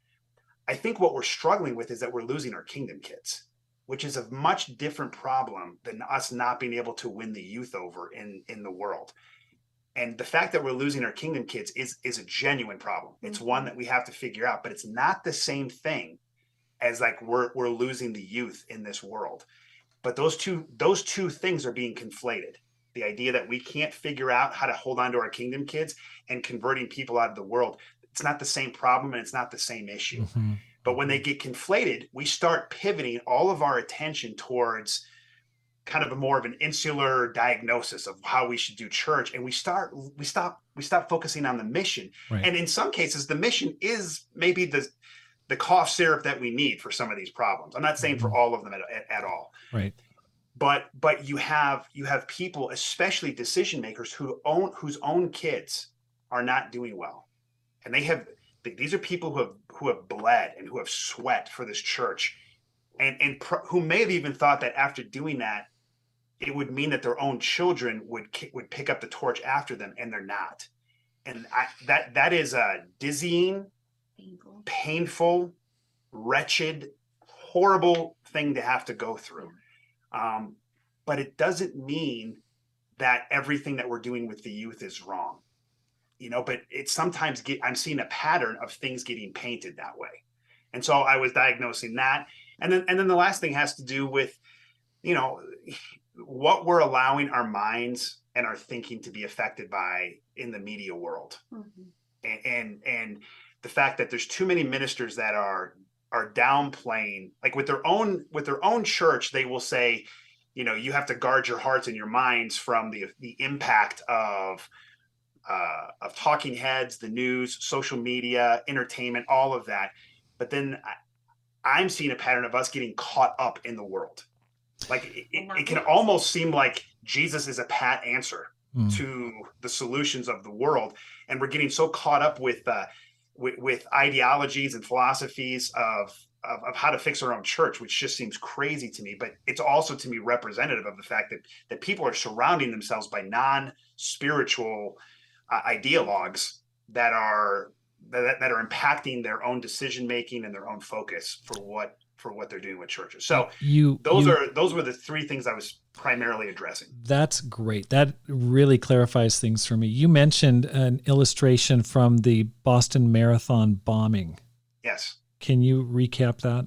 C: I think what we're struggling with is that we're losing our kingdom kids, which is a much different problem than us not being able to win the youth over in the world. And the fact that we're losing our kingdom kids is a genuine problem. It's one that we have to figure out, but it's not the same thing as like we're losing the youth in this world. But those two things are being conflated. The idea that we can't figure out how to hold on to our kingdom kids and converting people out of the world, it's not the same problem, and it's not the same issue. Mm-hmm. But when they get conflated, we start pivoting all of our attention towards kind of a more of an insular diagnosis of how we should do church. And we stop focusing on the mission. Right. And in some cases, the mission is maybe the cough syrup that we need for some of these problems. I'm not saying for all of them at all.
A: Right.
C: but you have people, especially decision makers, whose own kids are not doing well, and these are people who have bled and who have sweat for this church, and who may have even thought that after doing that, it would mean that their own children would pick up the torch after them, and they're not. And that is a dizzying, painful, wretched, horrible thing to have to go through. But it doesn't mean that everything that we're doing with the youth is wrong, but it's sometimes I'm seeing a pattern of things getting painted that way. And so I was diagnosing that. And then the last thing has to do with, what we're allowing our minds and our thinking to be affected by in the media world. Mm-hmm. And the fact that there's too many ministers that are downplaying, like with their own church, they will say, you have to guard your hearts and your minds from the impact of talking heads, the news, social media, entertainment, all of that. But then I'm seeing a pattern of us getting caught up in the world. Like it can almost seem like Jesus is a pat answer to the solutions of the world, and we're getting so caught up with ideologies and philosophies of how to fix our own church, which just seems crazy to me. But it's also, to me, representative of the fact that people are surrounding themselves by non-spiritual ideologues that are impacting their own decision making and their own focus for what they're doing with churches. So those were the three things I was primarily addressing.
A: That's great. That really clarifies things for me. You mentioned an illustration from the Boston Marathon bombing.
C: Yes.
A: Can you recap that?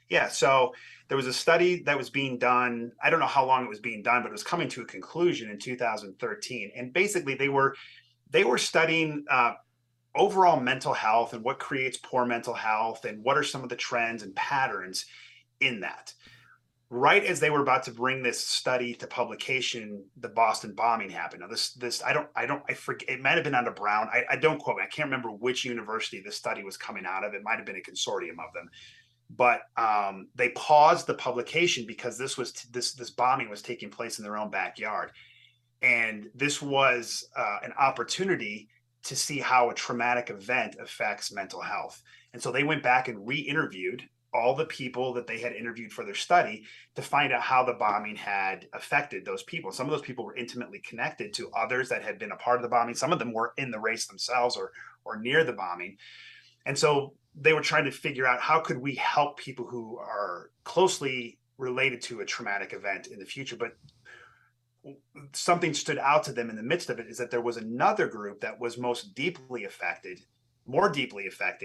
C: Yeah. So there was a study that was being done. I don't know how long it was being done, but it was coming to a conclusion in 2013. And basically they were studying overall mental health and what creates poor mental health and what are some of the trends and patterns in that. Right as they were about to bring this study to publication, the Boston bombing happened. Now I forget, it might've been under Brown. I don't quote me. I can't remember which university this study was coming out of. It might've been a consortium of them, but they paused the publication because this bombing was taking place in their own backyard. And this was an opportunity to see how a traumatic event affects mental health. And so they went back and re-interviewed all the people that they had interviewed for their study to find out how the bombing had affected those people. Some of those people were intimately connected to others that had been a part of the bombing. Some of them were in the race themselves or near the bombing. And so they were trying to figure out, how could we help people who are closely related to a traumatic event in the future? But something stood out to them in the midst of it is that there was another group that was more deeply affected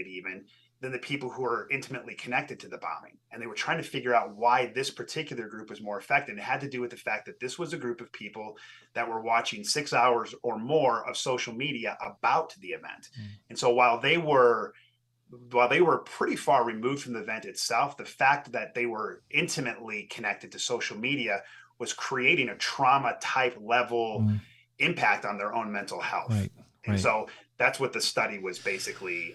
C: even than the people who are intimately connected to the bombing. And they were trying to figure out why this particular group was more affected. It had to do with the fact that this was a group of people that were watching 6 hours or more of social media about the event. And so while they were pretty far removed from the event itself, the fact that they were intimately connected to social media was creating a trauma type level impact on their own mental health. And so that's what the study was basically.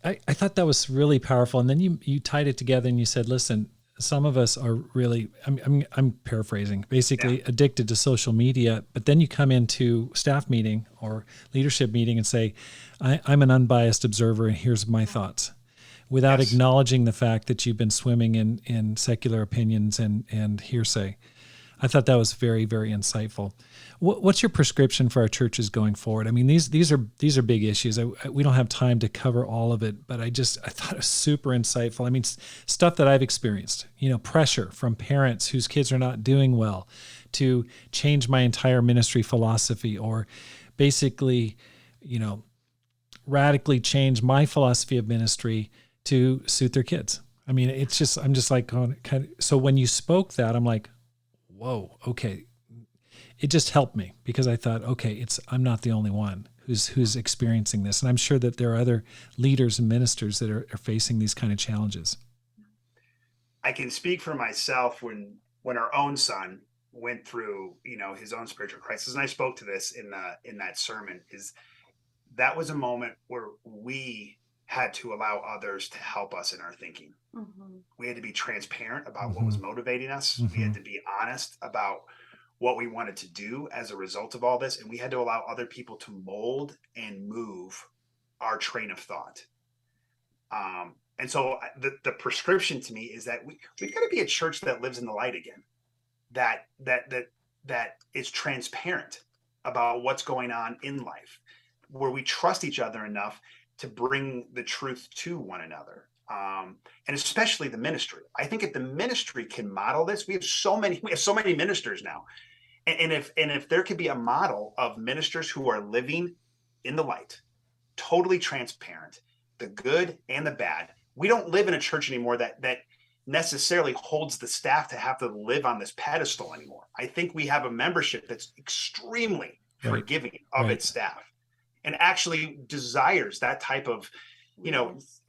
A: I thought that was really powerful. And then you tied it together and you said, listen, some of us are really, I'm paraphrasing, basically addicted to social media, but then you come into staff meeting or leadership meeting and say, I'm an unbiased observer and here's my thoughts, without acknowledging the fact that you've been swimming in secular opinions and hearsay. I thought that was very, very insightful. What's your prescription for our churches going forward? I mean, these are big issues. We don't have time to cover all of it, but I thought it was super insightful. I mean, stuff that I've experienced, pressure from parents whose kids are not doing well to change my entire ministry philosophy, or basically, radically change my philosophy of ministry to suit their kids. I mean, I'm just like, so when you spoke that, I'm like, whoa, okay. It just helped me because I thought, okay, I'm not the only one who's experiencing this. And I'm sure that there are other leaders and ministers that are facing these kind of challenges.
C: I can speak for myself when our own son went through, his own spiritual crisis. And I spoke to this in that sermon, is that was a moment where we had to allow others to help us in our thinking. We had to be transparent about what was motivating us. We had to be honest about what we wanted to do as a result of all this. And we had to allow other people to mold and move our train of thought. And so the prescription to me is that we've got to be a church that lives in the light again, that is transparent about what's going on in life, where we trust each other enough to bring the truth to one another. And especially the ministry. I think if the ministry can model this, we have so many ministers now. And if there could be a model of ministers who are living in the light, totally transparent, the good and the bad. We don't live in a church anymore that necessarily holds the staff to have to live on this pedestal anymore. I think we have a membership that's extremely forgiving of its staff and actually desires that type of,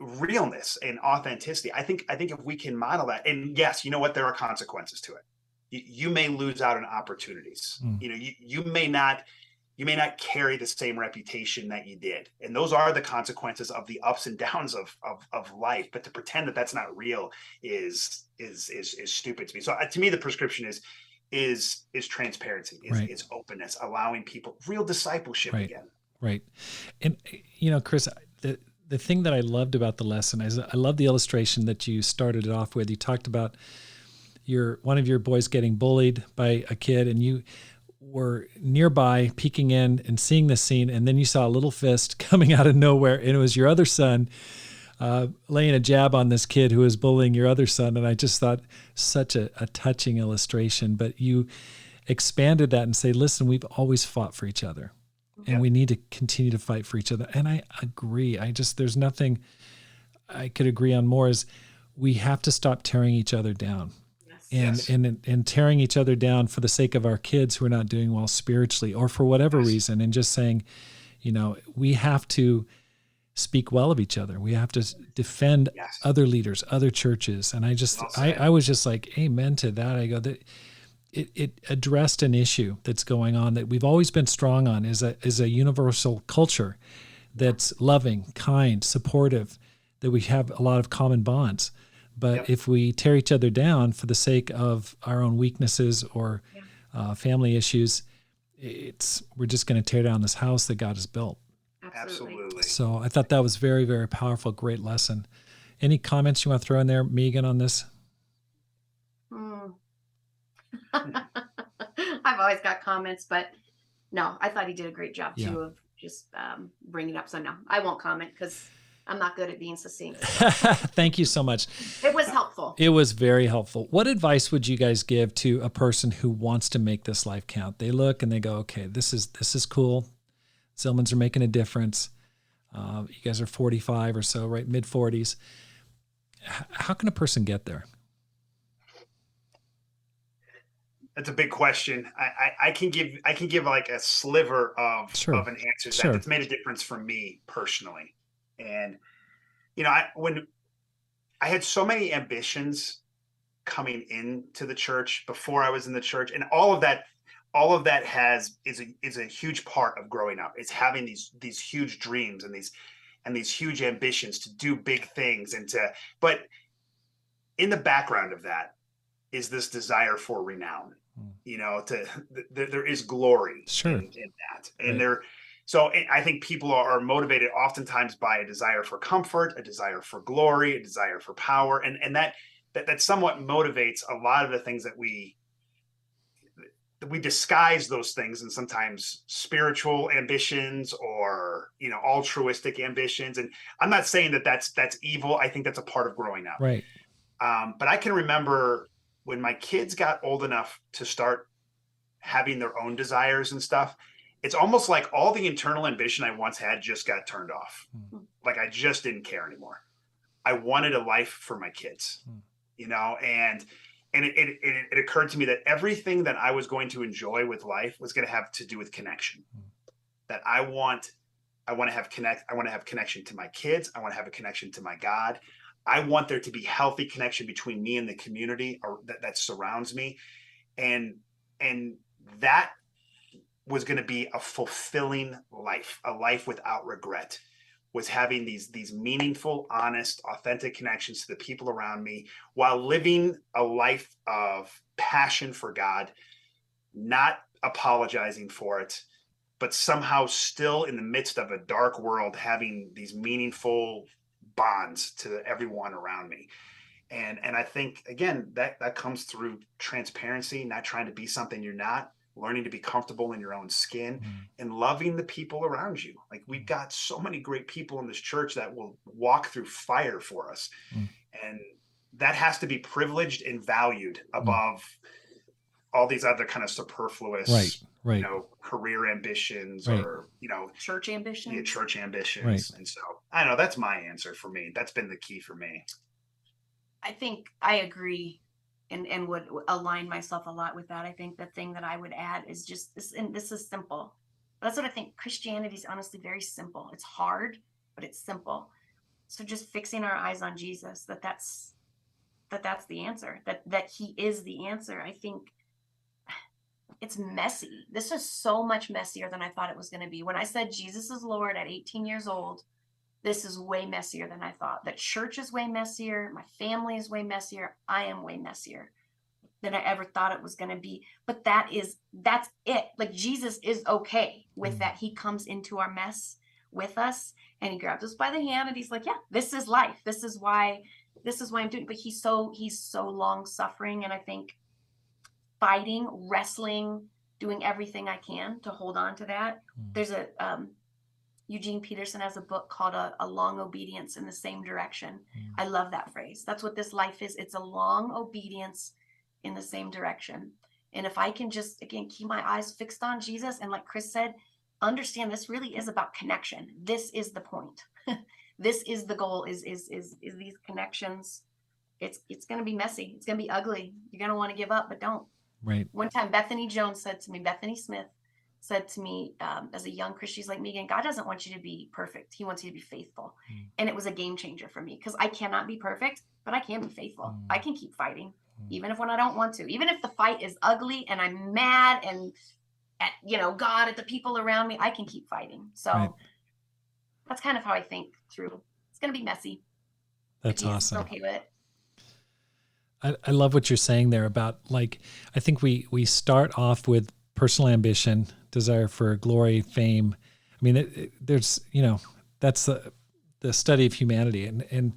C: realness and authenticity. I think if we can model that, and yes, you know what, there are consequences to it. You may lose out on opportunities. You may not carry the same reputation that you did. And those are the consequences of the ups and downs of life. But to pretend that that's not real is stupid to me. So to me, the prescription is transparency, is openness, allowing people real discipleship again.
A: Right. And, Chris, the thing that I loved about the lesson is I love the illustration that you started it off with. You talked about one of your boys getting bullied by a kid, and you were nearby peeking in and seeing this scene, and then you saw a little fist coming out of nowhere, and it was your other son laying a jab on this kid who was bullying your other son. And I just thought such a touching illustration. But you expanded that and say, listen, we've always fought for each other, and we need to continue to fight for each other. And I agree. There's nothing I could agree on more, is we have to stop tearing each other down. And tearing each other down for the sake of our kids who are not doing well spiritually or for whatever reason, and just saying, we have to speak well of each other. We have to defend other leaders, other churches. And I was just like, amen to that. I go, that it addressed an issue that's going on that we've always been strong on, is a universal culture that's loving, kind, supportive, that we have a lot of common bonds. But if we tear each other down for the sake of our own weaknesses or family issues, we're just going to tear down this house that God has built.
C: Absolutely.
A: So I thought that was very, very powerful, great lesson. Any comments you want to throw in there, Megan, on this?
B: I've always got comments, but no, I thought he did a great job too of just bringing it up. So no, I won't comment because I'm not good at being succinct.
A: Thank you so much.
B: It was helpful.
A: It was very helpful. What advice would you guys give to a person who wants to make this life count? They look and they go, okay, this is cool. Zillmans are making a difference. You guys are 45 or so, right? Mid 40s. How can a person get there?
C: That's a big question. I can give like a sliver of an answer that's made a difference for me personally. And, when I had so many ambitions coming into the church before I was in the church, and all of that is a huge part of growing up. It's having these huge dreams and these huge ambitions to do big things but in the background of that is this desire for renown. There is glory in that. And so I think people are motivated oftentimes by a desire for comfort, a desire for glory, a desire for power. And that somewhat motivates a lot of the things that we disguise those things in sometimes spiritual ambitions or, altruistic ambitions. And I'm not saying that that's evil. I think that's a part of growing up.
A: Right.
C: But I can remember when my kids got old enough to start having their own desires and stuff, it's almost like all the internal ambition I once had just got turned off. Like I just didn't care anymore. I wanted a life for my kids, and it occurred to me that everything that I was going to enjoy with life was going to have to do with connection. That I want to have connection to my kids. I want to have a connection to my God. I want there to be healthy connection between me and the community that surrounds me. And that was going to be a fulfilling life, a life without regret. was having these meaningful, honest, authentic connections to the people around me while living a life of passion for God, not apologizing for it, but somehow still in the midst of a dark world, having these meaningful bonds to everyone around me. And I think, again, that comes through transparency, not trying to be something you're not, learning to be comfortable in your own skin, and loving the people around you. Like, we've got so many great people in this church that will walk through fire for us. And that has to be privileged and valued above all these other kind of superfluous,
A: right.
C: Career ambitions or,
B: church ambitions.
C: Yeah, church ambitions.
A: Right.
C: And so I don't know, that's my answer for me. That's been the key for me.
B: I think I agree and would align myself a lot with that. I think the thing that I would add is just this, and this is simple. That's what I think. Christianity is honestly very simple. It's hard, but it's simple. So just fixing our eyes on Jesus, that's the answer, that he is the answer. I think it's messy. This is so much messier than I thought it was going to be. When I said Jesus is Lord at 18 years old, this is way messier than I thought. The church is way messier. My family is way messier. I am way messier than I ever thought it was going to be. But that's it. Like, Jesus is okay with that. He comes into our mess with us and he grabs us by the hand and he's like, yeah, this is life. This is why I'm doing it. But he's so long suffering. And I think fighting, wrestling, doing everything I can to hold on to that. There's a, Eugene Peterson has a book called a Long Obedience in the Same Direction. I love that phrase. That's what this life is. It's a long obedience in the same direction. And if I can just, again, keep my eyes fixed on Jesus, and like Chris said, understand this really is about connection. This is the point. This is the goal, is these connections. It's going to be messy. It's going to be ugly. You're going to want to give up, but don't.
A: Right.
B: One time, Bethany Smith said to me, as a young Christian, she's like, Megan, God doesn't want you to be perfect. He wants you to be faithful. And it was a game changer for me, because I cannot be perfect, but I can be faithful. I can keep fighting, even if when I don't want to, even if the fight is ugly and I'm mad and at, God, at the people around me, I can keep fighting. So that's kind of how I think through. It's going to be messy.
A: That's awesome.
B: Okay with it.
A: I love what you're saying there about, like, I think we start off with personal ambition, desire for glory, fame. I mean, there's, that's the study of humanity. And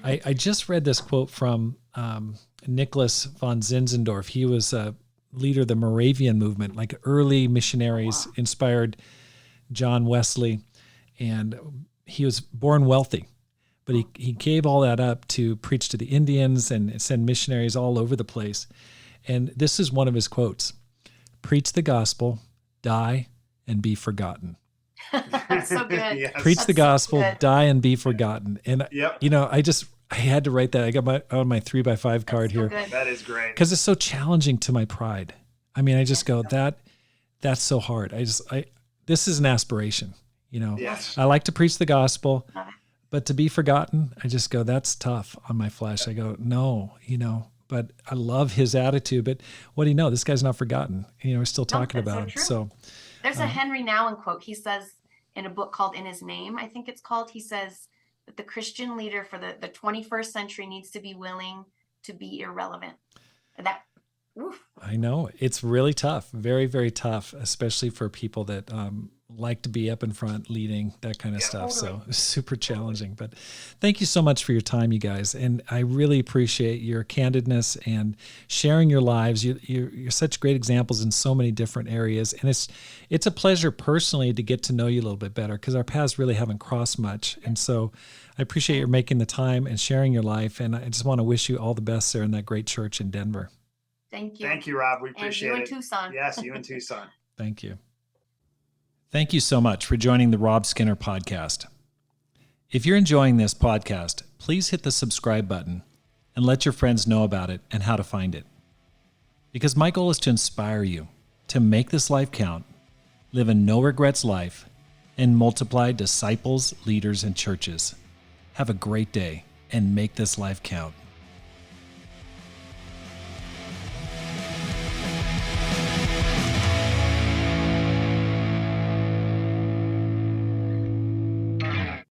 A: I just read this quote from Nicholas von Zinzendorf. He was a leader of the Moravian movement, like early missionaries, inspired John Wesley. And he was born wealthy, but he gave all that up to preach to the Indians and send missionaries all over the place. And this is one of his quotes: "Preach the gospel, die, and be forgotten."
B: That's so good.
C: Yes.
A: Preach
B: That's
A: the gospel,
B: so
A: die, and be forgotten. And, I had to write that. I got my 3x5 card here.
B: Good.
C: That is great.
A: Because it's so challenging to my pride. I mean, I just go, that's so hard. This is an aspiration,
C: Yes.
A: I like to preach the gospel, but to be forgotten, I just go, that's tough on my flesh. I go, no, but I love his attitude. But what do you know? This guy's not forgotten. We're still talking about it. So
B: there's a Henry Nouwen quote. He says in a book called In His Name, I think it's called, he says that the Christian leader for the 21st century needs to be willing to be irrelevant. I
A: know it's really tough, very, very tough, especially for people that like to be up in front leading, that kind of stuff. Totally. So it's super challenging, but thank you so much for your time, you guys. And I really appreciate your candidness and sharing your lives. You're such great examples in so many different areas. And it's a pleasure personally to get to know you a little bit better, because our paths really haven't crossed much. And so I appreciate your making the time and sharing your life. And I just want to wish you all the best there in that great church in Denver.
B: Thank you.
C: Thank you, Rob. We appreciate it.
B: And you in Tucson.
C: Yes, you in Tucson.
A: Thank you. Thank you so much for joining the Rob Skinner podcast. If you're enjoying this podcast, please hit the subscribe button and let your friends know about it and how to find it. Because my goal is to inspire you to make this life count, live a no regrets life, and multiply disciples, leaders, and churches. Have a great day and make this life count.